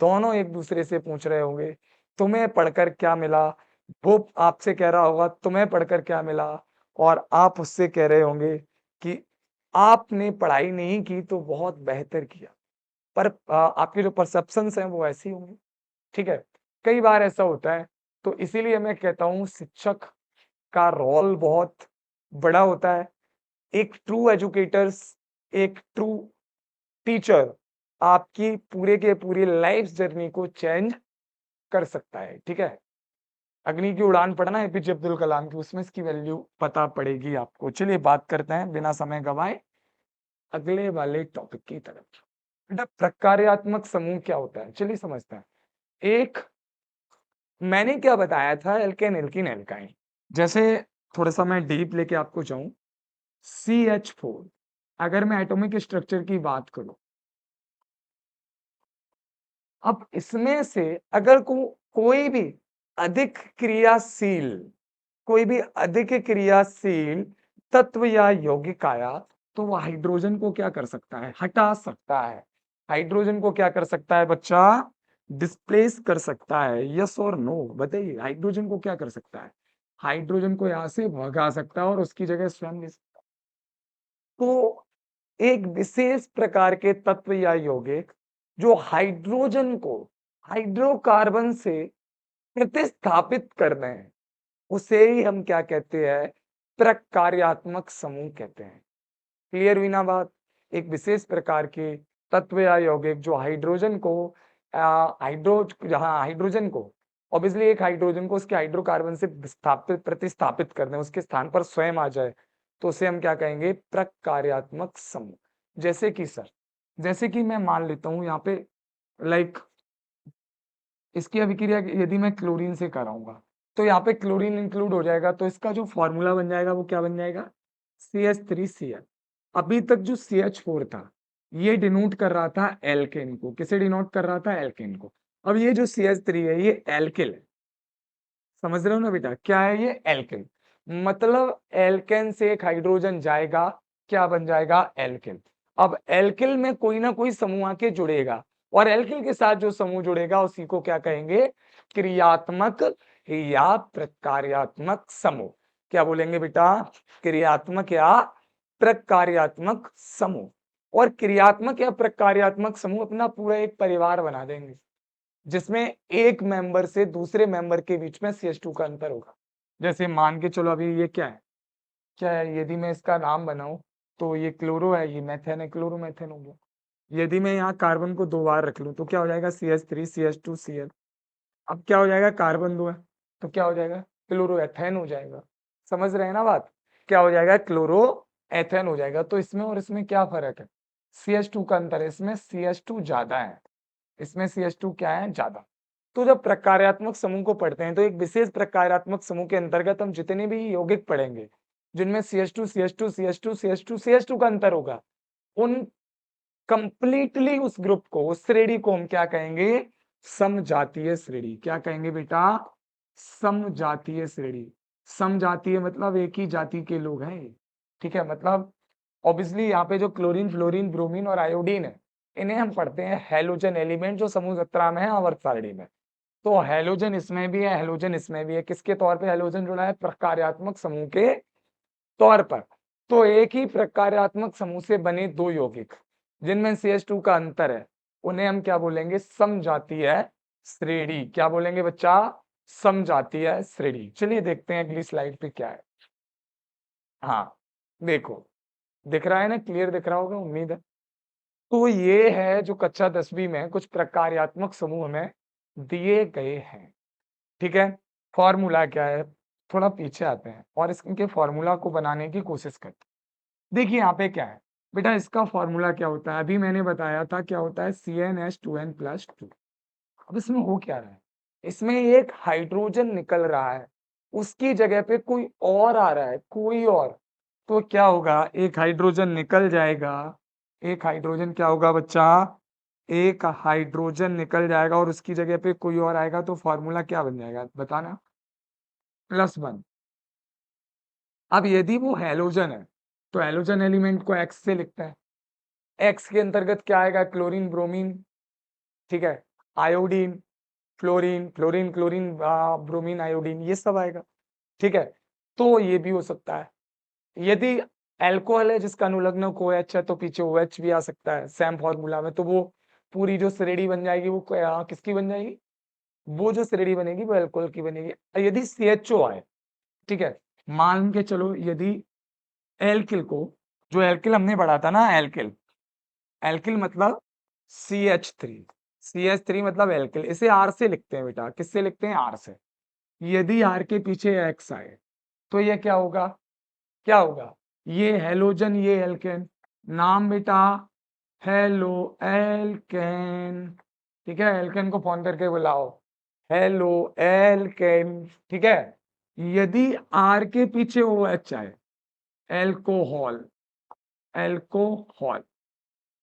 दोनों एक-दूसरे से पूछ रहे होंगे, तुम्हें पढ़कर क्या मिला? वो आपसे कह रहा होगा, तुम्हें पढ़कर क्या मिला? और आप उससे कह रहे होंगे कि आपने पढ़ाई नहीं की तो बहुत बेहतर किया। पर आपके जो परसेप्शंस हैं वो ऐसे ही होंगे। ठीक है? कई बार ऐसा होता है, तो इसीलिए मैं कहता हूँ शिक्षक का रोल बहुत बड़ा होता है। एक ट्रू एजुकेटर्स, एक ट्रू टीचर आपकी पूरे के पूरी लाइफ जर्नी को चेंज कर सकता है, ठीक है? अग्नि की उड़ान पढ़ना है एपीजे अब्दुल कलाम की, उसमें इसकी वैल्यू पता पड़ेगी आपको। चलिए बात करते हैं बिना समय गँवाए अगले वाले टॉपिक की तरफ। बेटा प्रकार्यात्मक समूह क्या होता है? चलिए समझते हैं। एक मैंने क्या बताया था एल्केन, एल्कीन, एल्काइन। जैसे थोड़ा-सा मैं डीप लेके आपको जाऊँ, CH4 अगर मैं एटॉमिक स्ट्रक्चर की बात करूँ, अब इसमें से अगर कोई भी अधिक क्रियाशील कोई भी अधिक क्रियाशील तत्व या यौगिक आया, तो वो हाइड्रोजन को क्या कर सकता है? हटा सकता है। हाइड्रोजन को क्या कर सकता है बच्चा? डिस्प्लेस कर सकता है। यस और नो बताइए हाइड्रोजन को क्या कर सकता है? हाइड्रोजन को यहाँ से भगा सकता है और उसकी जगह स्वयं ले सकता है। तो एक विशेष प्रकार के तत्व या यौगिक जो हाइड्रोजन को हाइड्रोकार्बन से प्रतिस्थापित करना है, उसे ही हम क्या कहते हैं, प्रकार्यात्मक समूह कहते हैं। क्लियर हुई ना बात? एक विशेष प्रकार के तत्व या यौगिक जो हाइड्रोजन को हाइड्रोजन को ऑब्वियसली एक हाइड्रोजन को उसके हाइड्रोकार्बन से प्रतिस्थापित कर दें, उसके स्थान पर स्वयं आ जाए, तो उसे हम क्या कहेंगे, प्रकार्यात्मक समूह। जैसे कि सर, जैसे कि मैं मान लेता हूँ यहाँ पे लाइक इसकी अभिक्रिया यदि मैं क्लोरीन से कराऊंगा, तो यहाँ पे क्लोरीन इंक्लूड हो जाएगा, तो इसका जो फॉर्मूला बन जाएगा वो क्या बन जाएगा, CH3Cl। अभी तक जो CH4 था ये डिनोट कर रहा था एल्केन को, किसे डिनोट कर रहा था, एल्केन को। अब ये जो CH3 है ये एल्किल है, समझ रहे हो ना बेटा, क्या है ये, एल्किल। मतलब एल्केन से एक हाइड्रोजन जाएगा, क्या बन जाएगा, एल्किल। अब एल्किल में कोई ना कोई समूह आके जुड़ेगा, और एल्किल के साथ जो समूह जुड़ेगा उसी को क्या कहेंगे, क्रियात्मक या प्रकार्यात्मक समूह। क्या बोलेंगे बेटा, क्रियात्मक या प्रकार्यात्मक समूह। और क्रियात्मक या प्रकार्यात्मक समूह अपना पूरा एक परिवार बना देंगे, जिसमें एक मेंबर से दूसरे मेंबर के बीच में CH2 का अंतर होगा। जैसे मान के चलो अभी ये क्या है, यदि मैं इसका नाम बनाऊं तो ये क्लोरो है, ये मेथेन है, क्लोरोमेथेन हो गया। यदि मैं यहाँ कार्बन को 2 बार रख लूं तो क्या हो जाएगा, CH3 CH2 Cl। अब क्या हो जाएगा, कार्बन 2 है तो क्या हो जाएगा, क्लोरोएथेन हो जाएगा। समझ रहे हैं ना बात, क्या हो जाएगा, क्लोरोएथेन हो जाएगा। तो इसमें और इसमें क्या फर्क है, CH2 का अंतर है, इसमें CH2 ज्यादा है, इसमें CH2 क्या है, ज्यादा। तो जब प्रकार्यात्मक समूह को पढ़ते हैं तो एक विशेष प्रकार्यात्मक समूह के अंतर्गत हम जितने भी यौगिक पढ़ेंगे जिनमें CH2 CH2 CH2 CH2 CH2 का अंतर होगा, उन कंप्लीटली उस ग्रुप को, उस श्रेणी को हम क्या कहेंगे, समजातीय श्रेणी। क्या कहेंगे बेटा, समजातीय श्रेणी। समजातीय मतलब एक ही जाति के लोग हैं, ठीक है। मतलब ऑब्वियसली यहाँ पे जो क्लोरीन, फ्लोरीन, ब्रोमीन और आयोडीन है, इन्हें हम पढ़ते हैं हैलोजन एलिमेंट, जो समूह 17 में है आवर्त सारणी में। तो हैलोजन इसमें भी है, हैलोजन इसमें भी है। किसके तौर पे हैलोजन जुड़ा है, प्रकार्यात्मक समूह के तौर पर। तो एक ही प्रकार्यात्मक समूह से बने दो यौगिक जिनमें CH2 का अंतर है, उन्हें हम क्या बोलेंगे, समजातीय श्रेणी। क्या बोलेंगे बच्चा, समजातीय श्रेणी। चलिए देखते हैं अगली स्लाइड पे क्या है। हाँ देखो, दिख रहा है ना, क्लियर दिख रहा होगा उम्मीद है। तो ये है जो कक्षा 10वीं में कुछ प्रकार्यात्मक समूह में दिए गए हैं, ठीक है। फॉर्मूला क्या है, थोड़ा पीछे आते हैं और इसके फॉर्मूला को बनाने की कोशिश करते हैं। देखिए यहाँ पे क्या है बेटा, इसका फॉर्मूला क्या होता है, अभी मैंने बताया था क्या होता है, CnH2n+2। अब इसमें हो क्या रहा है, इसमें एक हाइड्रोजन निकल रहा है, उसकी जगह पे कोई और आ रहा है, कोई और। तो क्या होगा, एक हाइड्रोजन निकल जाएगा, एक हाइड्रोजन क्या होगा बच्चा, एक हाइड्रोजन निकल जाएगा और उसकी जगह पे कोई और आएगा, तो फॉर्मूला क्या बन जाएगा बताना, +1। अब यदि वो हैलोजन है तो हैलोजन एलिमेंट को X से लिखते हैं, X के अंतर्गत क्या आएगा, क्लोरीन, ब्रोमीन, ठीक है, iodine, fluorine, fluorine chlorine, bromine, iodine, ये सब आएगा, ठीक है। तो ये भी हो सकता है, यदि अल्कोहल है जिसका अनुलग्न OH है तो पीछे OH भी आ सकता है सेम फॉर्मूला में। तो वो पूरी जो श्रेणी बन जाएगी वो किसकी बन जाएगी, वो जो श्रेणी बनेगी वो अल्कोहल की बनेगी। यदि CHO आए, ठीक है, मान के चलो यदि एल्किल को, जो एल्किल हमने पढ़ा था ना, एल्किल, एल्किल मतलब CH3, CH3 मतलब एल्किल, इसे R से लिखते हैं बेटा, किससे लिखते हैं, R से। यदि R के पीछे X आए तो ये क्या होगा, क्या होगा, ये हेलोजन, ये एल्केन, नाम बेटा हेलो एल्केन, ठीक है। एल्केन को फोन करके बुलाओ, हेलो एल्केन, ठीक है। यदि R के पीछे OH आए, एल्कोहल, एल्कोहल,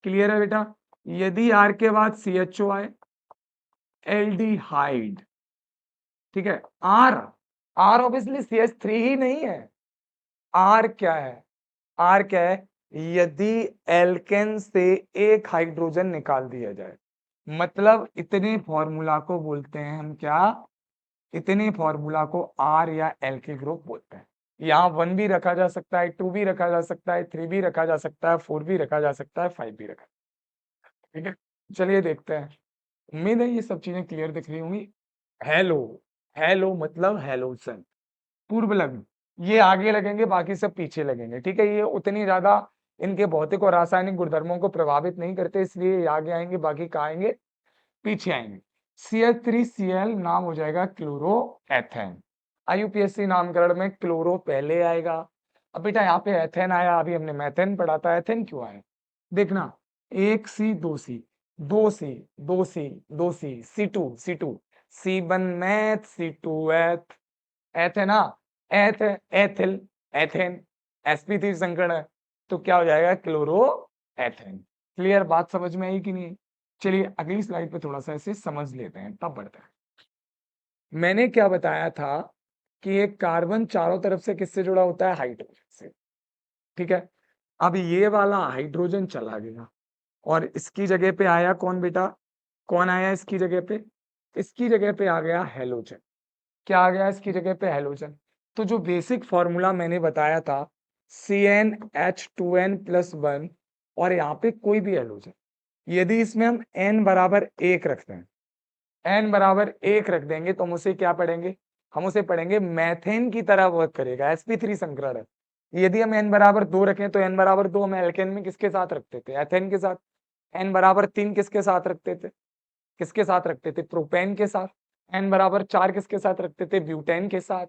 क्लियर है बेटा। यदि R के बाद CHO आए, एल्डिहाइड, ठीक है। R, R ऑब्वियसली CH3 ही नहीं है, R क्या है, R क्या है, यदि एल्केन से एक हाइड्रोजन निकाल दिया जाए, मतलब इतने फॉर्मूला को बोलते हैं हम क्या, इतने फॉर्मूला को R या एल्के ग्रुप बोलते हैं। यहाँ 1 भी रखा जा सकता है, 2 भी रखा जा सकता है, 3 भी रखा जा सकता है, 4 भी रखा जा सकता है, 5 भी रखा, ठीक है। चलिए देखते हैं, उम्मीद है ये सब चीजें क्लियर दिख रही होंगी। हेलो, हेलो मतलब हेलोजन, पूर्व लग्न, ये आगे लगेंगे, बाकी सब पीछे लगेंगे, ठीक है। ये उतनी ज्यादा इनके भौतिक और रासायनिक गुणधर्मों को प्रभावित नहीं करते, इसलिए ये आगे आएंगे, बाकी कहाँ आएंगे, पीछे आएंगे। CH3Cl नाम हो जाएगा क्लोरोएथेन। IUPAC नामकरण में क्लोरो पहले आएगा। अब बेटा यहाँ पे एथेन आया, अभी हमने मैथेन पढ़ा था, एथेन क्यों आया देखना, 1C 2C, 2C 2C 2C, C2 C1 math, C2 एथ, एथ है ना, एथ है, एथिल, एथेन, sp3 संकरण है, तो क्या हो जाएगा, क्लोरो एथेन। क्लियर, बात समझ में आई कि नहीं? चलिए अगली स्लाइड पे थोड़ा सा ऐसे समझ लेते हैं, तब बढ़ते हैं। मैंने क्या बताया था कि एक कार्बन चारों तरफ से किससे जुड़ा होता है, हाइड्रोजन से, ठीक है। अब ये वाला हाइड्रोजन चला गया और इसकी जगह पे आया कौन बेटा, कौन आया इसकी जगह पे, इसकी जगह पे आ गया हेलोजन। क्या आ गया इसकी जगह पे, हेलोजन। तो जो बेसिक फॉर्मूला मैंने बताया था, CnH2n+1, और यहाँ पे कोई भी हेलोजन, यदि इसमें हम n बराबर 1 रखते हैं, n बराबर 1 रख देंगे तो हम उसे क्या पढ़ेंगे, हम उसे पढ़ेंगे मैथेन की तरह वर्क करेगा, sp3 संकरण है। यदि हम n बराबर 2 रखें तो n बराबर 2 हम एल्केन में किसके साथ रखते थे, एथेन के साथ। n बराबर 3 किसके साथ रखते थे, किसके साथ रखते थे, प्रोपेन के साथ। n बराबर 4 किसके साथ रखते थे, ब्यूटेन के साथ।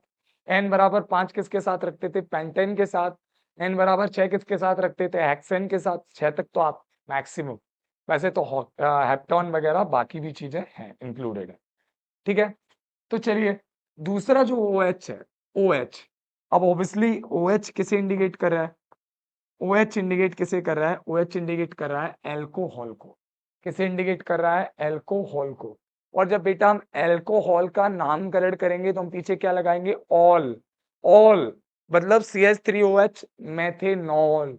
n बराबर 5 किसके साथ रखते थे, पेंटेन के साथ। n बराबर 6 किसके साथ रखते थे, हेक्सेन के साथ। 6 तक तो आप मैक्सिमम, वैसे तो हेप्टॉन वगैरह बाकी भी चीजें हैं इंक्लूडेड है, ठीक है। तो चलिए दूसरा जो OH है, OH, अब ऑब्वियसली OH किसे इंडिकेट कर रहा है, OH इंडिकेट किसे कर रहा है, OH इंडिकेट कर रहा है एल्कोहल को। किसे इंडिकेट कर रहा है, एल्कोहल को। और जब बेटा हम एल्कोहल का नामकरण करेंगे तो हम पीछे क्या लगाएंगे, ऑल, ऑल मतलब CH3OH methanol,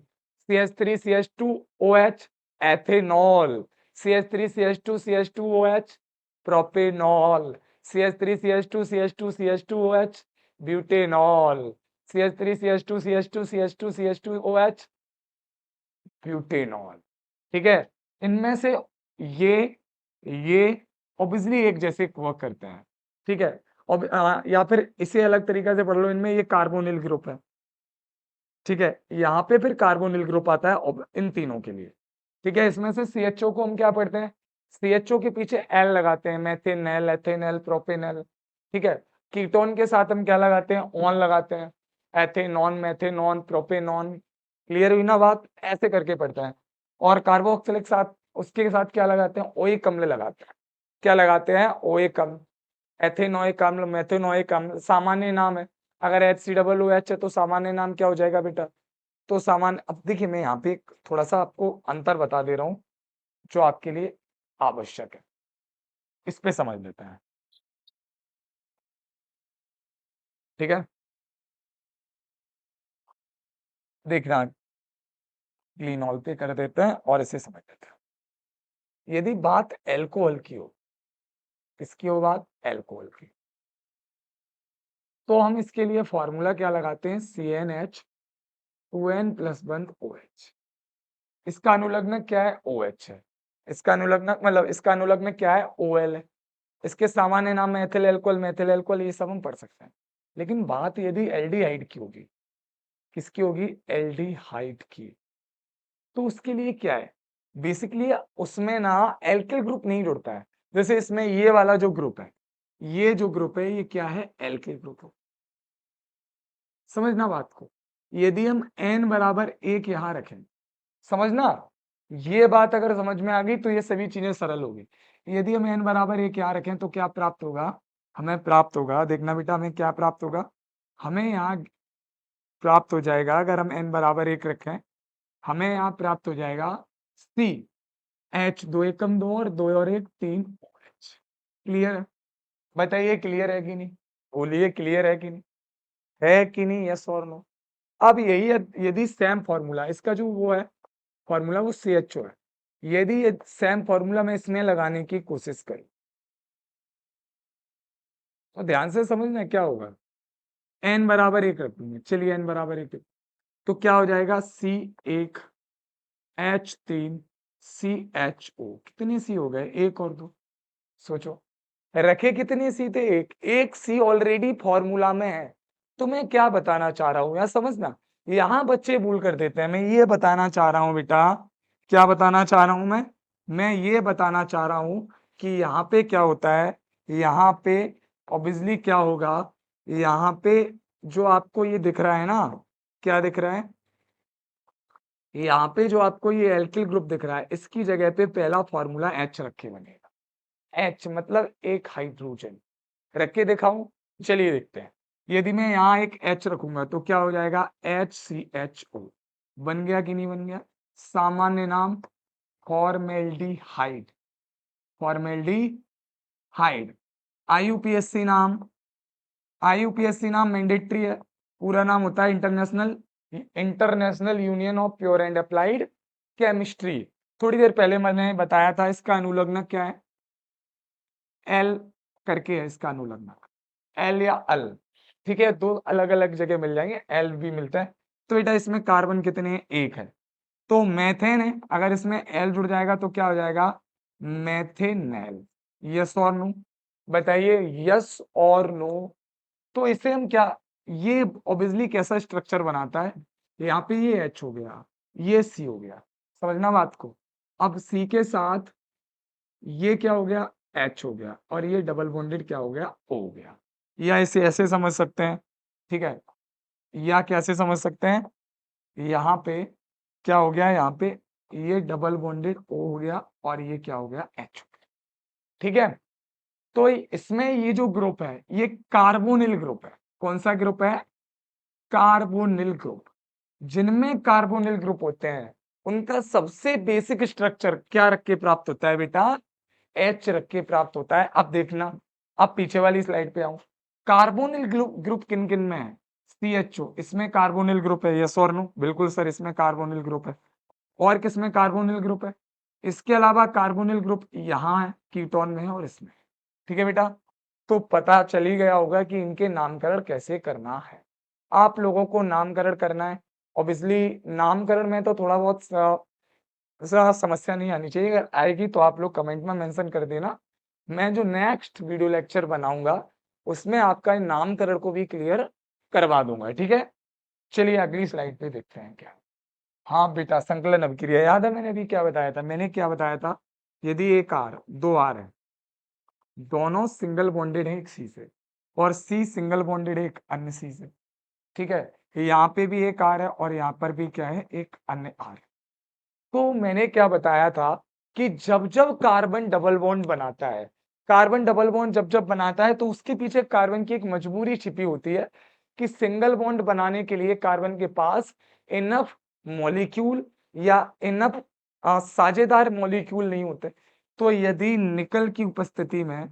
CH3CH2OH ethanol, CH3CH2CH2OH propanol, CH3CH2CH2CH2OH butanol, CH3CH2CH2CH2CH2OH butanol, ठीक है। इनमें से ये ये ऑब्वियसली एक जैसे वर्क करते हैं, ठीक है। और या फिर इसे अलग तरीके से पढ़ लो, इनमें ये कार्बोनिल ग्रुप है, ठीक है। यहाँ पे फिर कार्बोनिल ग्रुप आता है इन तीनों के लिए, ठीक है। इसमें से CHO को हम क्या पढ़ते हैं, CHO के पीछे L लगाते हैं, मैथेनल, एथेनल, प्रोपेनल, ठीक है। कीटोन के साथ हम क्या लगाते हैं, ऑन लगाते हैं, एथेनॉन, मैथेनॉन, प्रोपेनॉन। क्लियर हुई ना बात, ऐसे करके पढ़ते हैं। और कार्बोक्सिलिक साथ उसके साथ क्या लगाते हैं, ओइक अम्ल लगाते हैं। क्या लगाते हैं, ओइक अम्ल, एथेनोइक अम्ल, मेथेनोइक अम्ल सामान्य नाम है। अगर HCOOH है तो सामान्य नाम क्या हो जाएगा बेटा, तो सामान्य। अब देखिए मैं यहाँ पे एक थोड़ा सा आपको अंतर बता दे रहा हूँ जो आपके लिए आवश्यक है, इस पे समझ लेते हैं, ठीक है। देखना क्लीनॉल पे कर देते हैं और इसे समझ लेते हैं। यदि बात एल्कोहल की हो, किसकी हो बात, एल्कोहल की, तो हम इसके लिए फॉर्मूला क्या लगाते हैं, CnH2n+1OH। इसका अनुलग्नक क्या है, OH है। इसका अनुलग्नक मतलब इसका अनुलग्नक क्या है, OL है। इसके सामान्य नाम में एथिल एल्कोहल, मेथिल एल्कोहल, ये सब हम पढ़ सकते हैं। लेकिन बात यदि एल्डिहाइड की होगी, किसकी होगी, एल्डिहाइड की, तो उसके लिए क्या है, बेसिकली उसमें ना एल्किल ग्रुप नहीं जुड़ता है। जैसे इसमें ये वाला जो ग्रुप है, ये जो ग्रुप है ये क्या है, एल्किल ग्रुप है। समझना बात को, यदि हम n बराबर 1 यहां रखें, समझना, ये बात अगर समझ में आ गई तो ये सभी चीजें सरल होगी। यदि हम n बराबर 1 यहाँ रखें तो क्या प्राप्त होगा, हमें प्राप्त होगा, देखना बेटा हमें क्या प्राप्त होगा, हमें यहाँ प्राप्त हो जाएगा, अगर हम n बराबर 1 रखें, हमें यहाँ प्राप्त हो जाएगा C H, 2 एकम 2 और 2 और 1 3 OH। क्लियर है, बताइए क्लियर है कि नहीं, बोलिए क्लियर है कि नहीं, यस और नो। अब यही यदि सेम फॉर्मूला इसका जो वो है फॉर्मूला वो CHO है, यदि ये सेम फॉर्मूला मैं इसमें लगाने की कोशिश करूं तो ध्यान से समझना क्या होगा, n बराबर 1 रखूंगे, चलिए n बराबर 1 तो क्या हो जाएगा, C1 H3 CHO, कितने C हो गए, 1 और 2, सोचो, रखे कितनी सी थे? एक सी ऑलरेडी फॉर्मूला में है। तो मैं क्या बताना चाह रहा हूँ यार, समझना। यहाँ बच्चे भूल कर देते हैं। मैं ये बताना चाह रहा हूँ बेटा, क्या बताना चाह रहा हूँ मैं ये बताना चाह रहा हूँ कि यहाँ पे क्या होता है, यहाँ पे ऑब्वियसली क्या होगा, यहाँ पे जो आपको ये दिख रहा है ना, क्या दिख रहा है? यहाँ पे जो आपको ये एल्किल ग्रुप दिख रहा है, इसकी जगह पे पहला फॉर्मूला H रख के बनेगा। H मतलब एक हाइड्रोजन। रख के दिखाऊं? चलिए देखते हैं। यदि मैं यहाँ एक H रखूंगा तो क्या हो जाएगा? HCHO। बन गया कि नहीं बन गया? सामान्य नाम फॉर्मेल्डिहाइड। फॉर्मेल्डिहाइड। IUPAC नाम, IUPAC नाम मैंडेटरी है। पूरा नाम होता है international union of pure and applied chemistry. थोड़ी देर पहले मैंने बताया था इसका अनुलग्नक क्या है, एल करके है इसका अनुलग्नक, एल या अल। ठीक है, दो अलग अलग जगह मिल जाएंगे, एल भी मिलता है। तो बेटा इसमें कार्बन कितने हैं? एक है। तो मेथेन है, अगर इसमें एल जुड़ जाएगा तो क्या हो जाएगा? मेथेनेल। यस और नो? बताइए यस और नो। तो इसे हम क्या, ये ऑब्वियसली कैसा स्ट्रक्चर बनाता है? यहाँ पे ये एच हो गया, ये सी हो गया, समझना बात को। अब सी के साथ ये क्या हो गया? एच हो गया, और ये डबल बॉन्डेड क्या हो गया? ओ हो गया। या इसे ऐसे समझ सकते हैं, ठीक है, या कैसे समझ सकते हैं? यहाँ पे क्या हो गया? यहाँ पे ये डबल बॉन्डेड ओ हो गया, और ये क्या हो गया? एच हो गया। ठीक है, तो इसमें ये जो ग्रुप है ये कार्बोनिल ग्रुप है। कौन सा ग्रुप है? Carbonyl group. जिनमें कार्बोनिल ग्रुप होते हैं उनका सबसे बेसिक स्ट्रक्चर क्या रख के प्राप्त होता है बेटा? एच रख के प्राप्त होता है। अब देखना, अब पीछे वाली स्लाइड पे आऊं। कार्बोनिल ग्रुप किन किन में है? CHO, इसमें कार्बोनिल ग्रुप है। यस और नो? बिल्कुल सर, इसमें कार्बोनिल ग्रुप है। और किसमें कार्बोनिल ग्रुप है? इसके अलावा कार्बोनिल ग्रुप यहाँ है, कीटोन में है, और इसमें है। ठीक है बेटा, तो पता चल ही गया होगा कि इनके नामकरण कैसे करना है। आप लोगों को नामकरण करना है। ऑब्वियसली नामकरण में तो थोड़ा बहुत समस्या नहीं आनी चाहिए। अगर आएगी तो आप लोग कमेंट में मेंशन कर देना। मैं जो नेक्स्ट वीडियो लेक्चर बनाऊंगा उसमें आपका नामकरण को भी क्लियर करवा दूंगा। ठीक है, चलिए अगली स्लाइड पे देखते हैं क्या। हाँ बेटा, संकलन अभिक्रिया याद है मैंने अभी क्या बताया था? मैंने क्या बताया था? यदि एक आर, दो आर है, दोनों सिंगल बॉन्डेड है एक सी से, और सी सिंगल बॉन्डेड है एक अन्य सी से। ठीक है, यहाँ पे भी एक आर है और यहाँ पर भी क्या है? एक अन्य आर है। तो मैंने क्या बताया था कि जब जब कार्बन डबल बॉन्ड बनाता है, कार्बन डबल बॉन्ड जब जब बनाता है तो उसके पीछे कार्बन की एक मजबूरी छिपी होती है कि सिंगल बॉन्ड बनाने के लिए कार्बन के पास इनफ मॉलिक्यूल या इनफ साझेदार मॉलिक्यूल नहीं होते। तो यदि निकल की उपस्थिति में,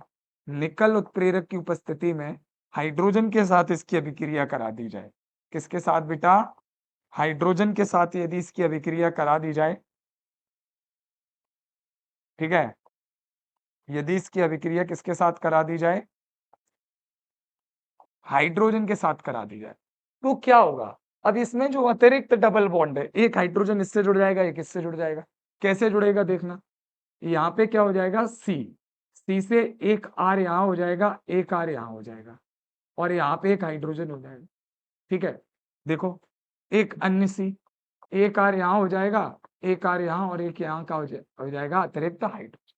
निकल उत्प्रेरक की उपस्थिति में हाइड्रोजन के साथ इसकी अभिक्रिया करा दी जाए, किसके साथ बेटा? हाइड्रोजन के साथ यदि इसकी अभिक्रिया करा दी जाए, ठीक है, यदि इसकी अभिक्रिया किसके साथ करा दी जाए? हाइड्रोजन के साथ करा दी जाए, तो क्या होगा? अब इसमें जो अतिरिक्त डबल बॉन्ड है, एक हाइड्रोजन इससे जुड़ जाएगा, एक इससे जुड़ जाएगा। कैसे जुड़ेगा देखना, यहाँ पे क्या हो जाएगा? सी से एक आर यहाँ हो जाएगा, एक आर यहाँ हो जाएगा, और यहाँ पे एक हाइड्रोजन हो जाएगा। ठीक है, देखो, एक अन्य सी, एक आर यहाँ हो जाएगा, एक आर यहाँ, और एक यहाँ का हो जाएगा अतिरिक्त हाइड्रोजन।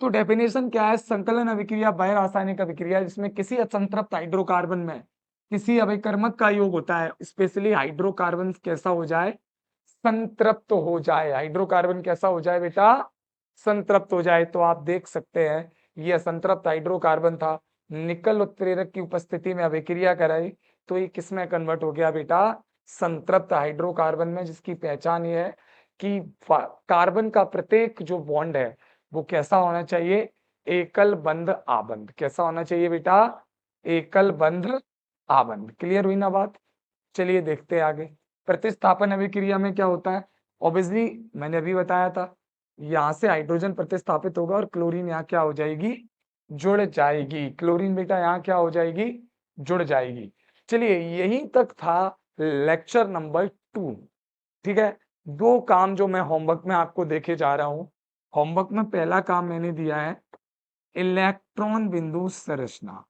तो डेफिनेशन क्या है? संकलन अभिक्रिया वह रासायनिक अभिक्रिया जिसमें किसी असंतृप्त हाइड्रोकार्बन में किसी अभिकर्मक का योग होता है, स्पेशली हाइड्रोकार्बन कैसा हो जाए? संतृप्त हो जाए। हाइड्रोकार्बन कैसा हो जाए बेटा? संतृप्त हो जाए। तो आप देख सकते हैं ये असंतृप्त हाइड्रोकार्बन था, निकल उत्प्रेरक की उपस्थिति में अभिक्रिया कराई तो ये किसमें कन्वर्ट हो गया बेटा? संतृप्त हाइड्रोकार्बन में, जिसकी पहचान ये है कि कार्बन का प्रत्येक जो बॉन्ड है वो कैसा होना चाहिए? एकल बंध आबंध। कैसा होना चाहिए बेटा? एकल बंध आबंध। क्लियर हुई ना बात? चलिए देखते हैं आगे। प्रतिस्थापन अभिक्रिया में क्या होता है? ऑब्वियसली मैंने अभी बताया था, यहाँ से हाइड्रोजन प्रतिस्थापित होगा और क्लोरीन यहाँ क्या हो जाएगी? जुड़ जाएगी। क्लोरीन बेटा यहाँ क्या हो जाएगी? जुड़ जाएगी। चलिए यहीं तक था लेक्चर नंबर 2। ठीक है, दो काम जो मैं होमवर्क में आपको देखे जा रहा हूं। होमवर्क में पहला काम मैंने दिया है इलेक्ट्रॉन बिंदु संरचना।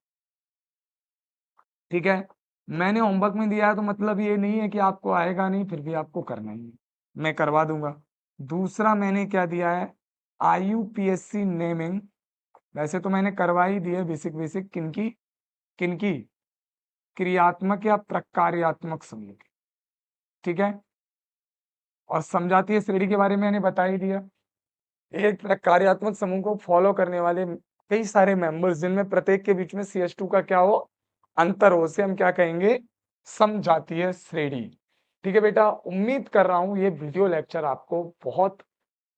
ठीक है, मैंने होमवर्क में दिया है तो मतलब ये नहीं है कि आपको आएगा नहीं, फिर भी आपको करना ही है, मैं करवा दूंगा। दूसरा मैंने क्या दिया है, IUPAC नेमिंग, वैसे तो मैंने करवा ही दी है बेसिक बेसिक, किनकी किनकी, क्रियात्मक या प्रकार्यात्मक समूह की। ठीक है, और समझाती श्रेणी के बारे में मैंने बता ही दिया। एक प्रकार्यात्मक समूह को फॉलो करने वाले कई सारे मेंबर्स, जिनमें प्रत्येक के बीच में CH2 का क्या हो, अंतर हो, उसे हम क्या कहेंगे, समजातीय श्रेणी। ठीक है बेटा, उम्मीद कर रहा हूं ये वीडियो लेक्चर आपको बहुत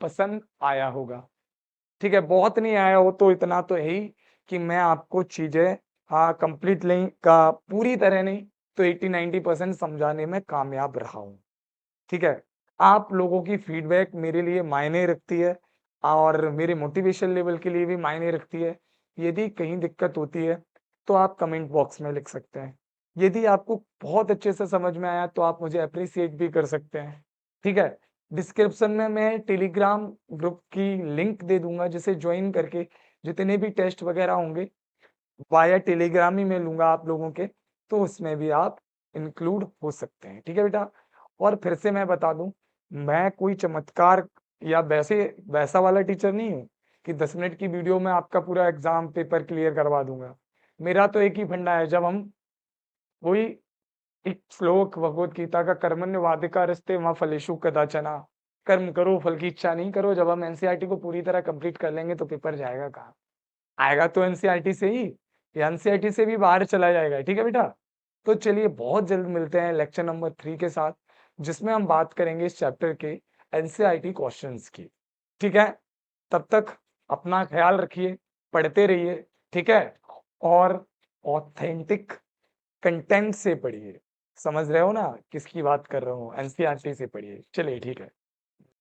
पसंद आया होगा। ठीक है, बहुत नहीं आया हो तो इतना तो है ही कि मैं आपको चीजें हाँ कंप्लीट नहीं का, पूरी तरह नहीं तो 80-90% समझाने में कामयाब रहा हूं। ठीक है, आप लोगों की फीडबैक मेरे लिए मायने रखती है और मेरे मोटिवेशन लेवल के लिए भी मायने रखती है। यदि कहीं दिक्कत होती है तो आप कमेंट बॉक्स में लिख सकते हैं। यदि आपको बहुत अच्छे से समझ में आया तो आप मुझे अप्रिशिएट भी कर सकते हैं। ठीक है, डिस्क्रिप्शन में मैं टेलीग्राम ग्रुप की लिंक दे दूंगा, जिसे ज्वाइन करके जितने भी टेस्ट वगैरह होंगे वाया टेलीग्राम ही में लूंगा आप लोगों के, तो उसमें भी आप इंक्लूड हो सकते हैं। ठीक है बेटा, और फिर से मैं बता दूं, मैं कोई चमत्कार या वैसे वैसा वाला टीचर नहीं हूं कि 10 मिनट की वीडियो में आपका पूरा एग्जाम पेपर क्लियर करवा दूंगा। मेरा तो एक ही फंडा है, जब हम कोई एक श्लोक भगवत गीता का कर्मण्यवाधिकारस्ते मां फलेषु कदाचन, कर्म करो फल की इच्छा नहीं करो, जब हम एनसीईआरटी को पूरी तरह कंप्लीट कर लेंगे तो पेपर जाएगा कहाँ, आएगा तो एनसीईआरटी से ही, या एनसीईआरटी से भी बाहर चला जाएगा। ठीक है बेटा, तो चलिए बहुत जल्द मिलते हैं लेक्चर नंबर 3 के साथ, जिसमें हम बात करेंगे इस चैप्टर के एनसीईआरटी क्वेश्चंस की। ठीक है, तब तक अपना ख्याल रखिए, पढ़ते रहिए। ठीक है, और ऑथेंटिक कंटेंट से पढ़िए। समझ रहे हो ना किसकी बात कर रहा हूँ, एनसीईआरटी से पढ़िए। चलिए ठीक है।